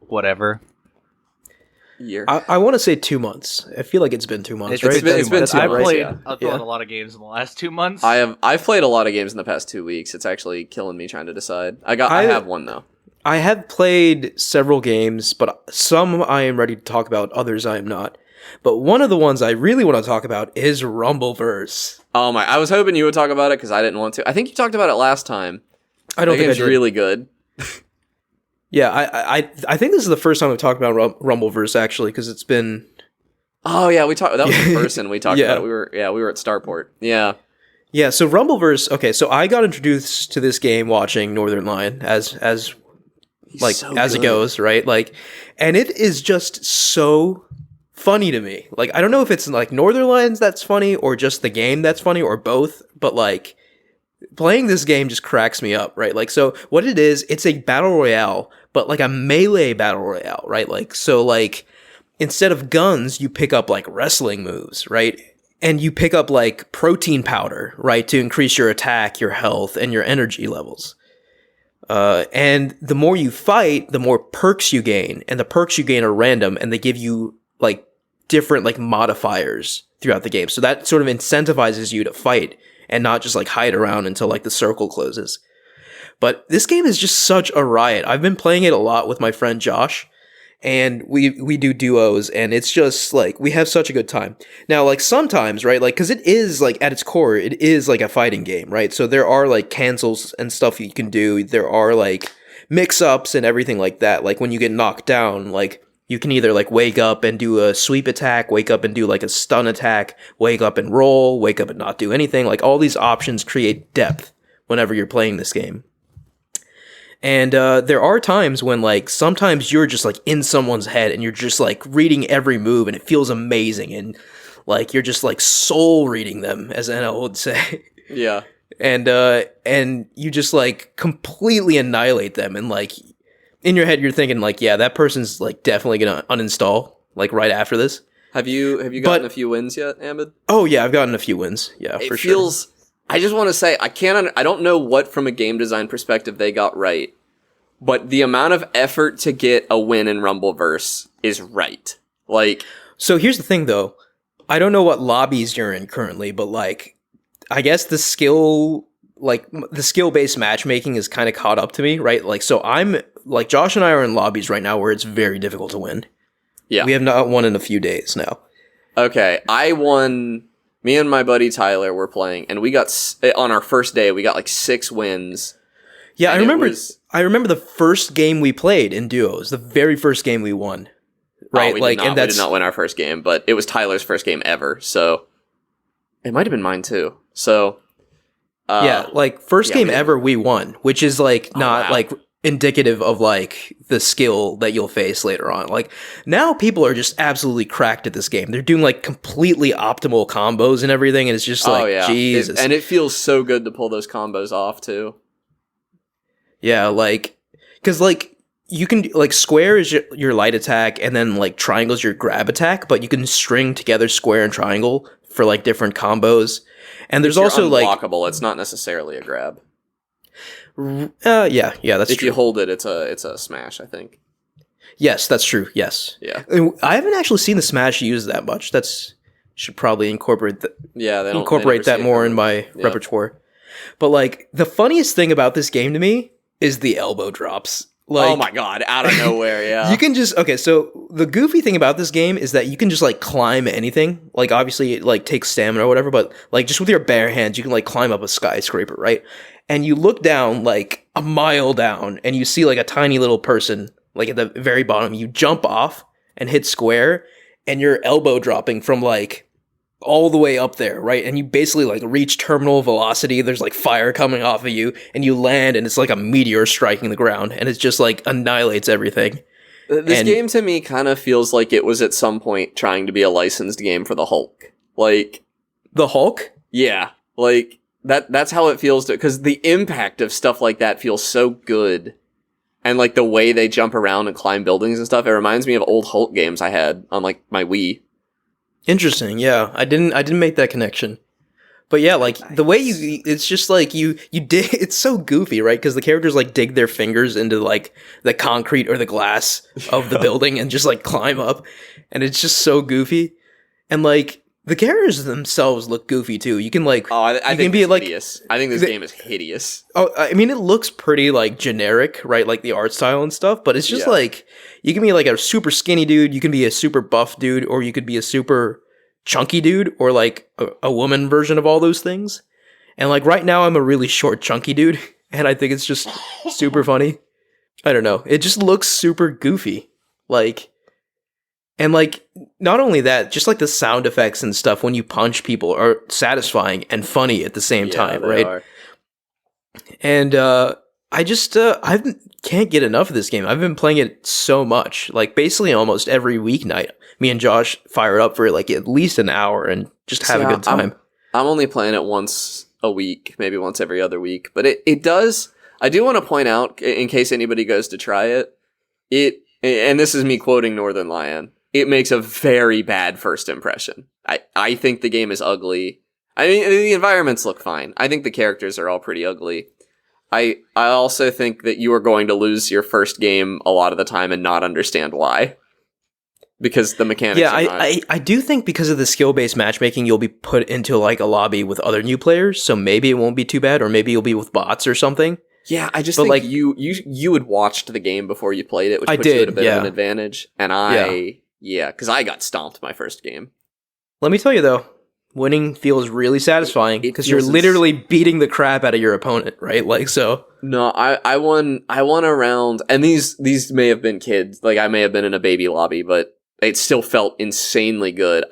year. I want to say 2 months. I feel like it's been 2 months, right? It's been 2 months. I've played a lot of games in the last 2 months. I've played a lot of games in the past 2 weeks. It's actually killing me trying to decide. I have one though. I have played several games, but some I am ready to talk about, others I am not. But one of the ones I really want to talk about is Rumbleverse. Oh my! I was hoping you would talk about it because I didn't want to. I think you talked about it last time. I don't think it's really good. Yeah, I think this is the first time we've talked about Rumbleverse actually, because it's been. Oh yeah, we talked. That was in person. We talked about it. We were at Starport. Yeah. Yeah. So Rumbleverse. Okay, so I got introduced to this game watching Northern Lion as it goes, right? Like, and it is just so funny to me. Like, I don't know if it's like Northern Lions that's funny or just the game that's funny or both, but like playing this game just cracks me up, right? Like, so what it is, it's a battle royale, but like a melee battle royale, right? Like, so like instead of guns, you pick up like wrestling moves, right? And you pick up like protein powder, right, to increase your attack, your health, and your energy levels. And the more you fight, the more perks you gain, and the perks you gain are random, and they give you like different like modifiers throughout the game. So that sort of incentivizes you to fight and not just like hide around until like the circle closes. But this game is just such a riot. I've been playing it a lot with my friend Josh, and we do duos, and it's just like we have such a good time. Now, like sometimes, right, like because it is like at its core, it is like a fighting game, right? So there are like cancels and stuff you can do. There are like mix-ups and everything like that. Like when you get knocked down, like you can either like wake up and do a sweep attack, wake up and do like a stun attack, wake up and roll, wake up and not do anything. Like all these options create depth whenever you're playing this game. And there are times when, like, sometimes you're just, like, in someone's head and you're just, like, reading every move and it feels amazing. And, like, you're just, like, soul reading them, as NL would say. Yeah. And you just, like, completely annihilate them. And, like, in your head, you're thinking, like, yeah, that person's, like, definitely going to uninstall, like, right after this. Have you gotten a few wins yet, Ahmed? Oh, yeah, I've gotten a few wins. Yeah, for sure. It feels... I just want to say, I don't know what from a game design perspective they got right, but the amount of effort to get a win in Rumbleverse is right. Like, so here's the thing though. I don't know what lobbies you're in currently, but like, I guess the skill-based matchmaking is kind of caught up to me, right? Like, so I'm like, Josh and I are in lobbies right now where it's very difficult to win. Yeah. We have not won in a few days now. Okay. I won. Me and my buddy Tyler were playing, and we got, on our first day, we got like 6 wins. Yeah, I remember the first game we played in duos, the very first game we won. Right? We did not win our first game, but it was Tyler's first game ever, so it might have been mine too. So yeah, like first game ever we won, which is like not like indicative of like the skill that you'll face later on. Like now people are just absolutely cracked at this game. They're doing like completely optimal combos and everything, and it's just like Jesus. And it feels so good to pull those combos off too. Yeah, like cuz like you can like square is your light attack, and then like triangle is your grab attack, but you can string together square and triangle for like different combos. And there's also like unblockable. It's not necessarily a grab. Yeah, that's true. If you hold it, it's a smash, I think. Yes, that's true. Yes. Yeah. I haven't actually seen the smash used that much. Should probably incorporate that more in my repertoire. But like the funniest thing about this game to me is the elbow drops. Like, oh my god, out of nowhere, yeah. You can just so the goofy thing about this game is that you can just like climb anything. Like obviously it like takes stamina or whatever, but like just with your bare hands you can like climb up a skyscraper, right? And you look down like a mile down and you see like a tiny little person like at the very bottom. You jump off and hit square and you're elbow dropping from like all the way up there, right? And you basically like reach terminal velocity. There's like fire coming off of you and you land and it's like a meteor striking the ground and it just like annihilates everything. This game to me kind of feels like it was at some point trying to be a licensed game for the Hulk. Like the Hulk? Yeah. Like that's how it feels to, because the impact of stuff like that feels so good. And like the way they jump around and climb buildings and stuff, it reminds me of old Hulk games I had on like my Wii. Interesting, yeah. I didn't make that connection. But yeah, like the way it's just like you dig, it's so goofy, right? Because the characters like dig their fingers into like the concrete or the glass of the building and just like climb up. And it's just so goofy. And like the characters themselves look goofy too. You can like I think it's hideous. I think this game is hideous. Oh, I mean it looks pretty like generic, right? Like the art style and stuff, but it's just like you can be like a super skinny dude, you can be a super buff dude, or you could be a super chunky dude, or like a woman version of all those things. And like right now I'm a really short chunky dude, and I think it's just super funny. I don't know. It just looks super goofy. Like, and like, not only that, just like the sound effects and stuff when you punch people are satisfying and funny at the same time, right? Are. And I just I can't get enough of this game. I've been playing it so much, like basically almost every weeknight. Me and Josh fire it up for like at least an hour and just have a good time. I'm only playing it once a week, maybe once every other week, but it does. I do want to point out, in case anybody goes to try it, and this is me quoting Northern Lion, it makes a very bad first impression. I think the game is ugly. I mean, the environments look fine. I think the characters are all pretty ugly. I also think that you are going to lose your first game a lot of the time and not understand why. Because the mechanics are not... I do think because of the skill-based matchmaking, you'll be put into like a lobby with other new players, so maybe it won't be too bad, or maybe you'll be with bots or something. Yeah, I just think like, you had watched the game before you played it, which puts you at a bit of an advantage. And because I got stomped my first game. Let me tell you though, winning feels really satisfying because you're literally beating the crap out of your opponent, right? Like, so. No, I won a round, and these may have been kids, like I may have been in a baby lobby, but it still felt insanely good.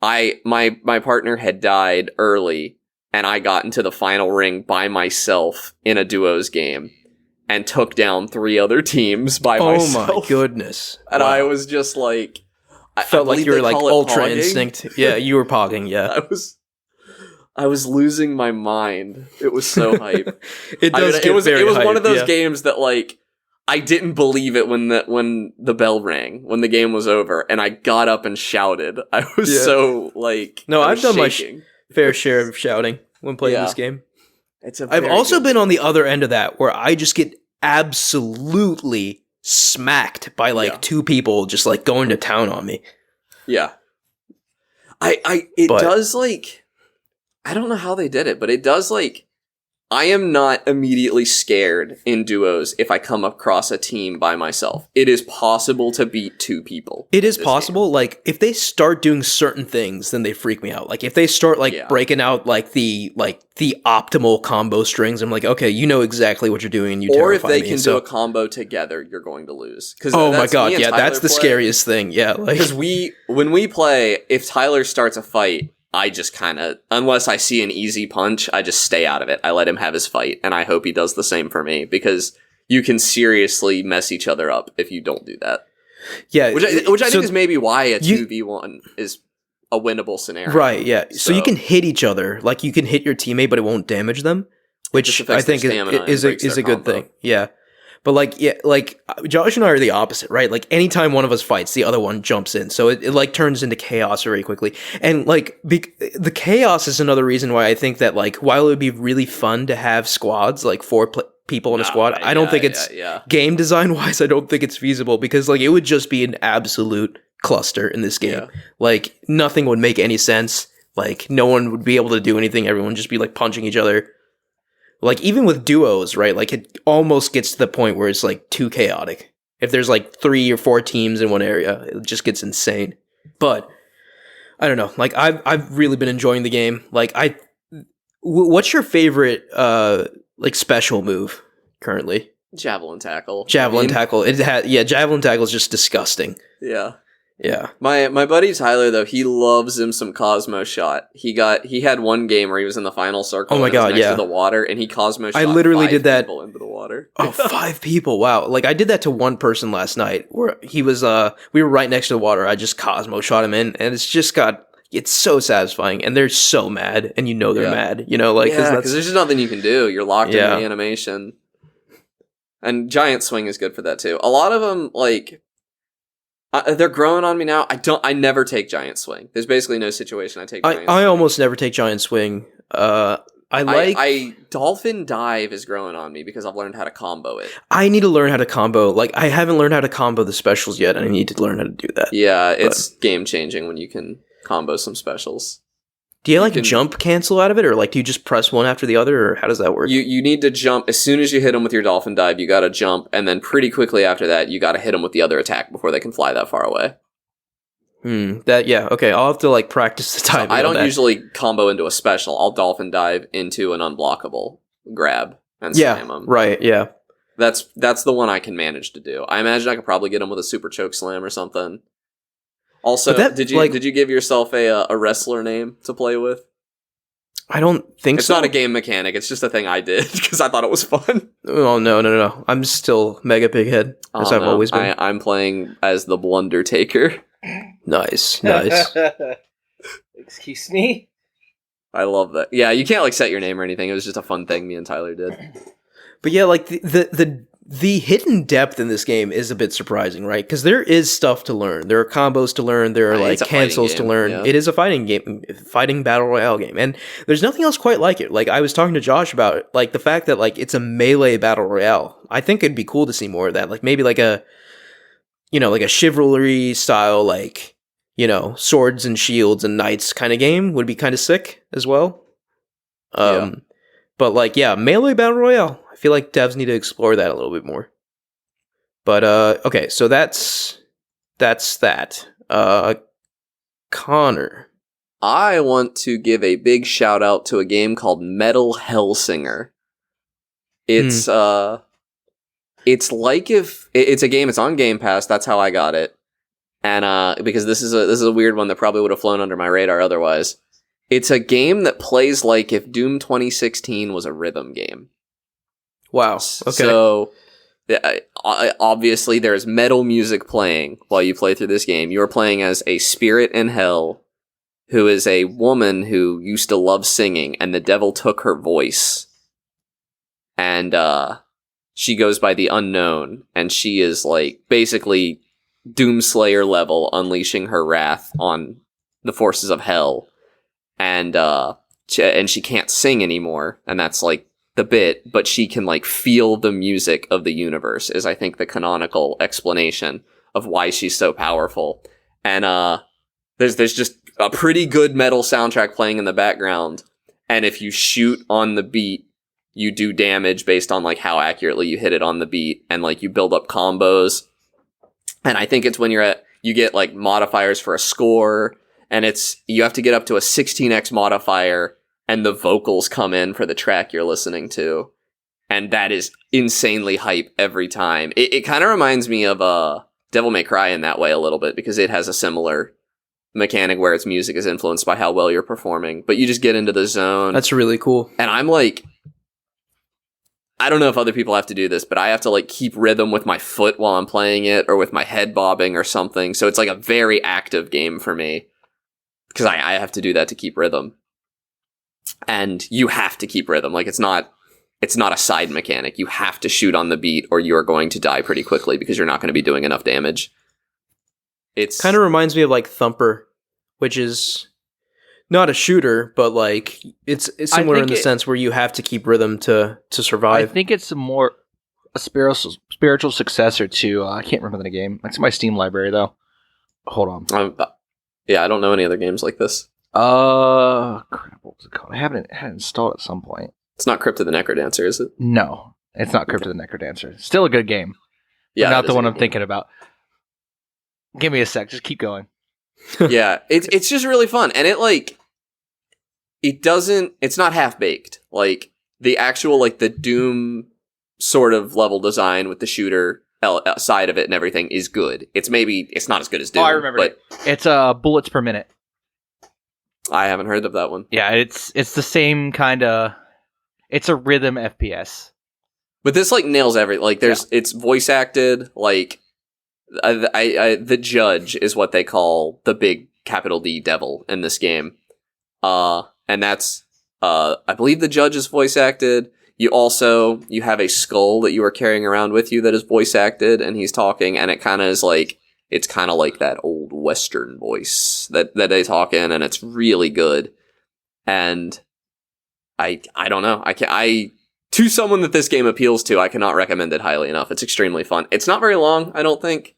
My partner had died early, and I got into the final ring by myself in a duos game and took down 3 other teams by myself. Oh my goodness. And wow. I was just like... I felt like you were like ultra pogging. Instinct. Yeah, you were pogging, yeah. I was losing my mind. It was so hype. It was hype, one of those games that like I didn't believe it when the bell rang, when the game was over, and I got up and shouted. I was so like... No, I've done shaking. My fair share of shouting when playing this game. I've also been on the other end of that, where I just get absolutely smacked by like 2 people just like going to town on me. Yeah. It does like... I don't know how they did it, but it does like... I am not immediately scared in duos if I come across a team by myself. It is possible to beat 2 people. It is possible. Game. Like, if they start doing certain things, then they freak me out. Like, if they start, like, breaking out, like the optimal combo strings, I'm like, okay, you know exactly what you're doing, and you terrify me. Or if they can do a combo together, you're going to lose. Oh my god, yeah, that's the scariest thing. Yeah. Because when we play, if Tyler starts a fight... I just kind of, unless I see an easy punch, I just stay out of it. I let him have his fight, and I hope he does the same for me, because you can seriously mess each other up if you don't do that. Yeah. Which I think is maybe why a 2v1 is a winnable scenario. Right, yeah. So you can hit each other, like you can hit your teammate, but it won't damage them, which I think is a good thing. Yeah. But like Josh and I are the opposite, right? Like anytime one of us fights, the other one jumps in. So it like turns into chaos very quickly. And like the chaos is another reason why I think that like while it would be really fun to have squads, like 4 people in a squad, I don't think it's game design wise, I don't think it's feasible because like it would just be an absolute cluster in this game. Yeah. Like nothing would make any sense. Like no one would be able to do anything. Everyone would just be like punching each other. Like, even with duos, right, like, it almost gets to the point where it's, like, too chaotic. If there's, like, 3 or 4 teams in one area, it just gets insane. But, I don't know. Like, I've really been enjoying the game. Like, what's your favorite, like, special move currently? Javelin tackle. Javelin tackle. Javelin tackle is just disgusting. Yeah. Yeah. My buddy Tyler though, he loves him some Cosmo shot. He had one game where he was in the final circle. Oh my god, next to the water, and he Cosmo shot. I literally did that into the water. Oh, 5 people! Wow. Like I did that to one person last night, where he was. We were right next to the water. I just Cosmo shot him in, and it's so satisfying, and they're so mad, and you know they're mad. You know, like because there's just nothing you can do. You're locked in the animation, and Giant Swing is good for that too. A lot of them like. They're growing on me now. I never take Giant Swing. There's basically no situation I take Giant Swing. I almost never take Giant Swing. I Dolphin Dive is growing on me because I've learned how to combo it. I need to learn how to combo. Like, I haven't learned how to combo the specials yet, and I need to learn how to do that. Yeah, it's game-changing when you can combo some specials. Do you jump cancel out of it, or like do you just press one after the other, or how does that work? You need to jump as soon as you hit them with your Dolphin Dive. You got to jump, and then pretty quickly after that, you got to hit them with the other attack before they can fly that far away. Okay. I'll have to like practice the time. So I don't usually combo into a special. I'll Dolphin Dive into an unblockable grab and slam them. Right. Yeah. That's the one I can manage to do. I imagine I could probably get them with a super choke slam or something. Also, did you give yourself a wrestler name to play with? I don't think it's so. It's not a game mechanic. It's just a thing I did because I thought it was fun. Oh, no. I'm still Mega Big Head, as I've always been. I'm playing as the Blunder Taker. Nice. Excuse me? I love that. Yeah, you can't like set your name or anything. It was just a fun thing me and Tyler did. But yeah, like the the hidden depth in this game is a bit surprising, right? Because there is stuff to learn. There are combos to learn. There are like cancels to learn. Yeah. It is a fighting game, fighting battle royale game, and there's nothing else quite like it. Like I was talking to Josh about it, like the fact that like it's a melee battle royale. I think it'd be cool to see more of that. Like maybe like a, like a chivalry style, like swords and shields and knights kind of game would be kind of sick as well. But like melee battle royale. I feel like devs need to explore that a little bit more. But okay, so that's that. Connor, I want to give a big shout out to a game called Metal Hellsinger. It's like if it's a game. It's on Game Pass. That's how I got it. And because this is a weird one that probably would have flown under my radar otherwise. It's a game that plays like if Doom 2016 was a rhythm game. Wow. Okay. So, obviously, there's metal music playing while you play through this game. You're playing as a spirit in hell who is a woman who used to love singing, and the devil took her voice. And she goes by the Unknown, and she is like basically Doomslayer level, unleashing her wrath on the forces of hell. And she can't sing anymore, and that's like the bit, but she can like feel the music of the universe is I think the canonical explanation of why she's so powerful. And there's just a pretty good metal soundtrack playing in the background, and if you shoot on the beat, you do damage based on like how accurately you hit it on the beat, and like you build up combos. And I think it's when you get like modifiers for a score, and you have to get up to a 16x modifier, and the vocals come in for the track you're listening to. And that is insanely hype every time. It kind of reminds me of Devil May Cry in that way a little bit, because it has a similar mechanic where its music is influenced by how well you're performing. But you just get into the zone. That's really cool. And I'm like, I don't know if other people have to do this, but I have to like keep rhythm with my foot while I'm playing it, or with my head bobbing or something. So it's like a very active game for me, because I have to do that to keep rhythm. And you have to keep rhythm. Like it's not a side mechanic. You have to shoot on the beat, or you're going to die pretty quickly because you're not going to be doing enough damage. It's kind of reminds me of like Thumper, which is not a shooter, but like it's similar in the sense where you have to keep rhythm to survive. I think it's more a spiritual successor to I can't remember the game. It's my Steam library though. Hold on. Yeah, I don't know any other games like this. Crap, what was it called? I had it installed at some point. It's not Crypt of the Necrodancer, is it? No, it's not Crypt of the Necrodancer. Still a good game. Yeah, not the one I'm thinking about. Give me a sec. Just keep going. Yeah, it's just really fun, and it's not half baked. Like the actual like the Doom sort of level design with the shooter side of it and everything is good. It's not as good as Doom. Oh, I remember it. It's bullets per minute. I haven't heard of that one. Yeah, it's the same kind of. It's a rhythm FPS. But this like nails it's voice acted. Like the judge is what they call the big capital D devil in this game. And that's I believe the judge is voice acted. You have a skull that you are carrying around with you that is voice acted, and he's talking, and it kind of is like. It's kind of like that old Western voice that they talk in, and it's really good. And I don't know. To someone that this game appeals to, I cannot recommend it highly enough. It's extremely fun. It's not very long, I don't think.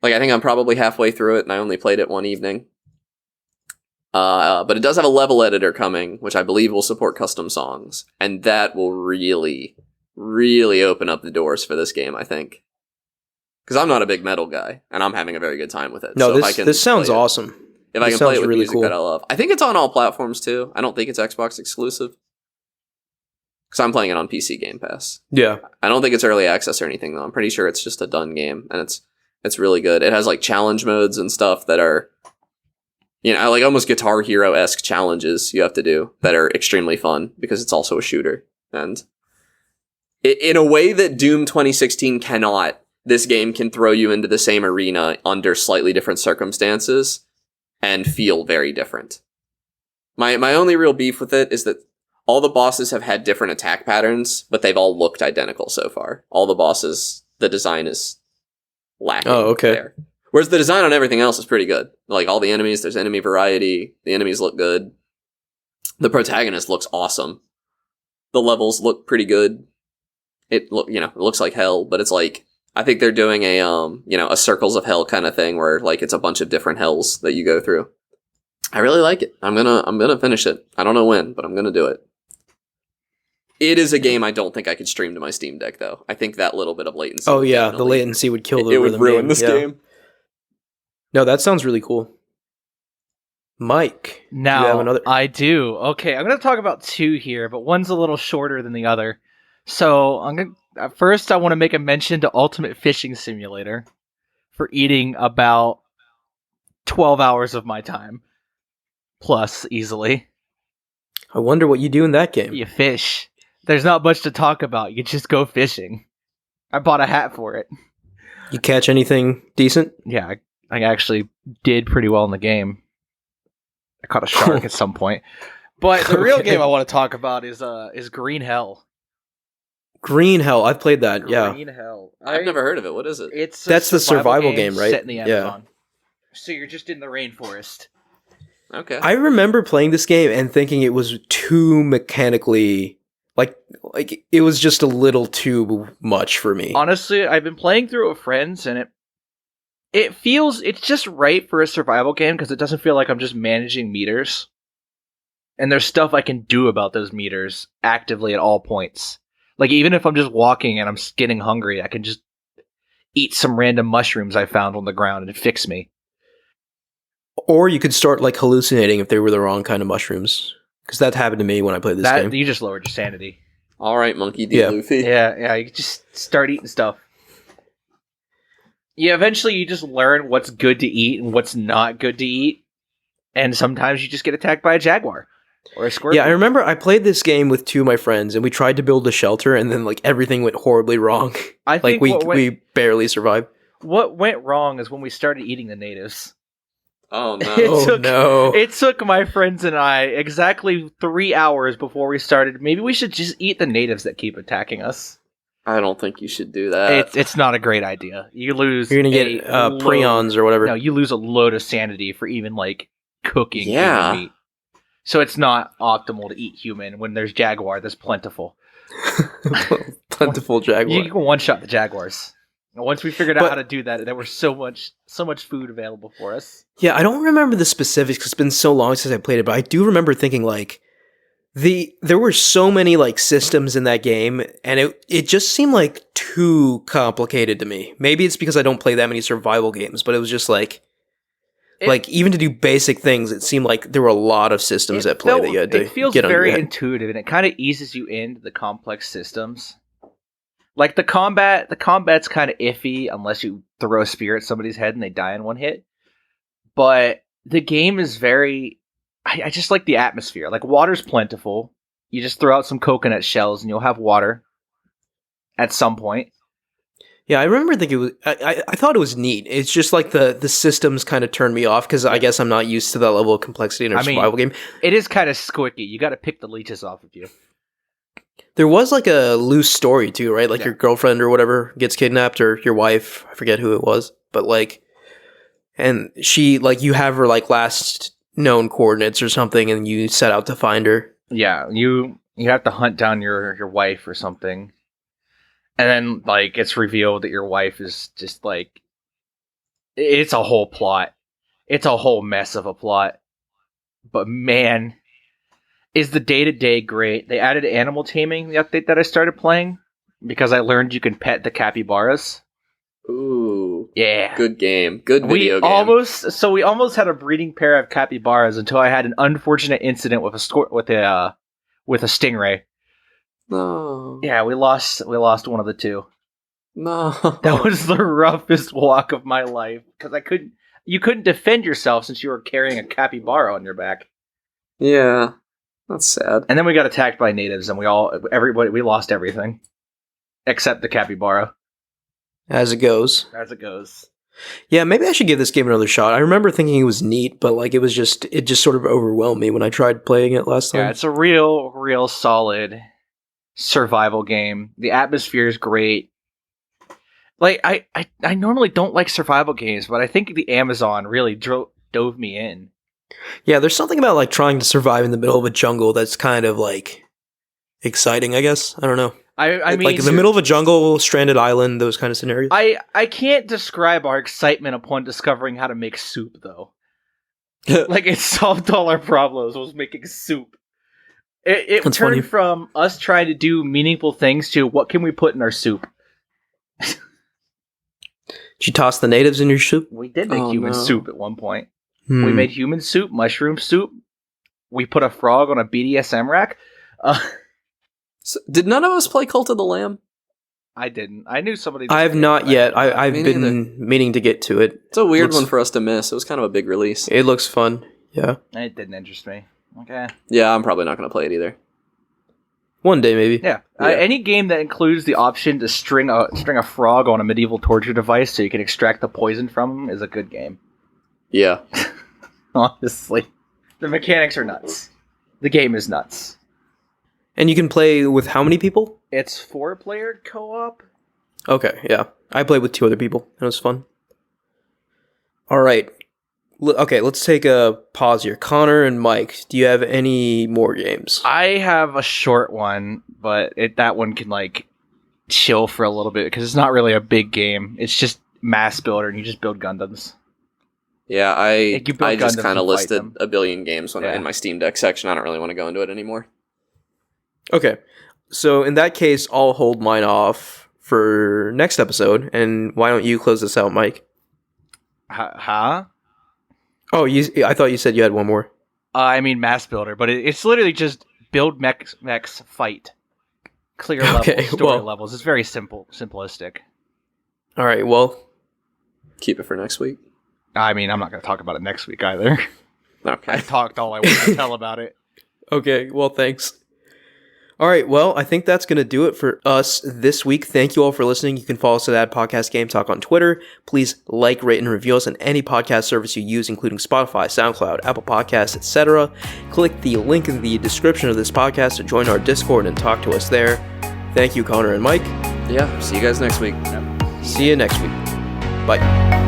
Like, I think I'm probably halfway through it, and I only played it one evening. But it does have a level editor coming, which I believe will support custom songs. And that will really, really open up the doors for this game, I think. Because I'm not a big metal guy, and I'm having a very good time with it. No, so this sounds awesome. If I can play it with really music that I love. I think it's on all platforms, too. I don't think it's Xbox exclusive. Because I'm playing it on PC Game Pass. Yeah. I don't think it's early access or anything, though. I'm pretty sure it's just a done game, and it's really good. It has, like, challenge modes and stuff that are, like almost Guitar Hero-esque challenges you have to do that are extremely fun, because it's also a shooter. And in a way that Doom 2016 cannot, this game can throw you into the same arena under slightly different circumstances and feel very different. My only real beef with it is that all the bosses have had different attack patterns, but they've all looked identical so far. All the bosses, the design is lacking there. Whereas the design on everything else is pretty good. Like, all the enemies, there's enemy variety, the enemies look good. The protagonist looks awesome. The levels look pretty good. It looks like hell, but it's like, I think they're doing a Circles of Hell kind of thing where, like, it's a bunch of different hells that you go through. I really like it. I'm gonna finish it. I don't know when, but I'm gonna do it. It is a game I don't think I could stream to my Steam Deck, though. I think that little bit of latency. Oh yeah, the latency would kill the rhythm. It would ruin this game. No, that sounds really cool. Mike, now do you have another? I do. Okay, I'm going to talk about two here, but one's a little shorter than the other. So first, I want to make a mention to Ultimate Fishing Simulator for eating about 12 hours of my time, plus easily. I wonder what you do in that game. You fish. There's not much to talk about. You just go fishing. I bought a hat for it. You catch anything decent? Yeah, I actually did pretty well in the game. I caught a shark at some point. But the real game I want to talk about is Green Hell. Green Hell, I've played that. Green Hell. I've never heard of it. What is it? That's the survival game, right? Set in the Amazon. So you're just in the rainforest. Okay. I remember playing this game and thinking it was too mechanically, like it was just a little too much for me. Honestly, I've been playing through it with friends, and it's just right for a survival game because it doesn't feel like I'm just managing meters. And there's stuff I can do about those meters actively at all points. Like, even if I'm just walking and I'm getting hungry, I can just eat some random mushrooms I found on the ground and it fix me. Or you could start, like, hallucinating if they were the wrong kind of mushrooms. Because that happened to me when I played this game. You just lowered your sanity. All right, Monkey D. Luffy. Yeah, you just start eating stuff. Yeah, eventually you just learn what's good to eat and what's not good to eat. And sometimes you just get attacked by a jaguar. Or a scorpion. Yeah, I remember I played this game with two of my friends, and we tried to build a shelter, and then, like, everything went horribly wrong. I think we barely survived. What went wrong is when we started eating the natives. Oh, no. No. It took my friends and I exactly 3 hours before we started. Maybe we should just eat the natives that keep attacking us. I don't think you should do that. It's not a great idea. You're going to get prions or whatever. No, you lose a load of sanity for even, like, cooking human meat. So it's not optimal to eat human when there's jaguar that's plentiful. Plentiful jaguar. You can one-shot the jaguars. And once we figured out how to do that, there was so much food available for us. Yeah, I don't remember the specifics because it's been so long since I played it, but I do remember thinking, like, there were so many, like, systems in that game, and it just seemed like too complicated to me. Maybe it's because I don't play that many survival games, but it was just like even to do basic things, it seemed like there were a lot of systems at play that you had to get on. It feels very intuitive, and it kind of eases you into the complex systems. Like, the combat's kind of iffy unless you throw a spear at somebody's head and they die in one hit. But the game is very... I just like the atmosphere. Like, water's plentiful. You just throw out some coconut shells and you'll have water at some point. Yeah, I remember thinking it was... I thought it was neat. It's just like the systems kind of turned me off because I guess I'm not used to that level of complexity in a survival game. It is kind of squicky. You got to pick the leeches off of you. There was like a loose story too, right? Like your girlfriend or whatever gets kidnapped, or your wife. I forget who it was, but like, and she, like, you have her like last known coordinates or something, and you set out to find her. Yeah, you have to hunt down your wife or something. And then, like, it's revealed that your wife is just, like... It's a whole plot. It's a whole mess of a plot. But, man, is the day-to-day great. They added animal taming, the update that I started playing, because I learned you can pet the capybaras. Ooh. Yeah. Good game. Good video game. We almost had a breeding pair of capybaras until I had an unfortunate incident with a stingray. No. Yeah, we lost one of the two. No. That was the roughest walk of my life because you couldn't defend yourself since you were carrying a capybara on your back. Yeah. That's sad. And then we got attacked by natives and we lost everything except the capybara. As it goes. Yeah, maybe I should give this game another shot. I remember thinking it was neat, but like it just sort of overwhelmed me when I tried playing it last time. Yeah, it's a real solid survival game. The atmosphere is great. Like I normally don't like survival games, but I think the Amazon really dove me in. Yeah, there's something about like trying to survive in the middle of a jungle that's kind of like exciting, I guess. I don't know. I mean, like in the middle of a jungle, stranded island, those kind of scenarios. I can't describe our excitement upon discovering how to make soup, though. Like, it solved all our problems, was making soup. It turned funny. from us trying to do meaningful things to what can we put in our soup? Did you toss the natives in your soup? We did make human soup at one point. We made human soup, mushroom soup. We put a frog on a BDSM rack. So, did none of us play Cult of the Lamb? I didn't. I knew somebody. I have not yet. I've been meaning to get to it. It's a weird one for us to miss. It was kind of a big release. It looks fun. Yeah. It didn't interest me. Okay. Yeah, I'm probably not going to play it either. One day, maybe. Yeah. Any game that includes the option to string a frog on a medieval torture device so you can extract the poison from him is a good game. Yeah. Honestly. The mechanics are nuts. The game is nuts. And you can play with how many people? It's 4-player co-op. Okay, yeah. I played with 2 other people. It was fun. All right. Okay, let's take a pause here. Connor and Mike, do you have any more games? I have a short one, but that one can like chill for a little bit because it's not really a big game. It's just mass builder, and you just build Gundams. Yeah, I just kind of listed them. a billion games in my Steam Deck section. I don't really want to go into it anymore. Okay, so in that case, I'll hold mine off for next episode, and why don't you close this out, Mike? Huh? Oh, I thought you said you had one more. I mean mass builder, but it's literally just build mechs, fight, clear levels, story levels. It's very simplistic. All right, well, keep it for next week. I mean, I'm not going to talk about it next week either. Okay. I talked all I want to tell about it. Okay, well, thanks. All right, well, I think that's going to do it for us this week. Thank you all for listening. You can follow us at Podcast Game Talk on Twitter. Please like, rate, and review us on any podcast service you use, including Spotify, SoundCloud, Apple Podcasts, etc. Click the link in the description of this podcast to join our Discord and talk to us there. Thank you, Connor and Mike. Yeah, see you guys next week. See you next week. Bye.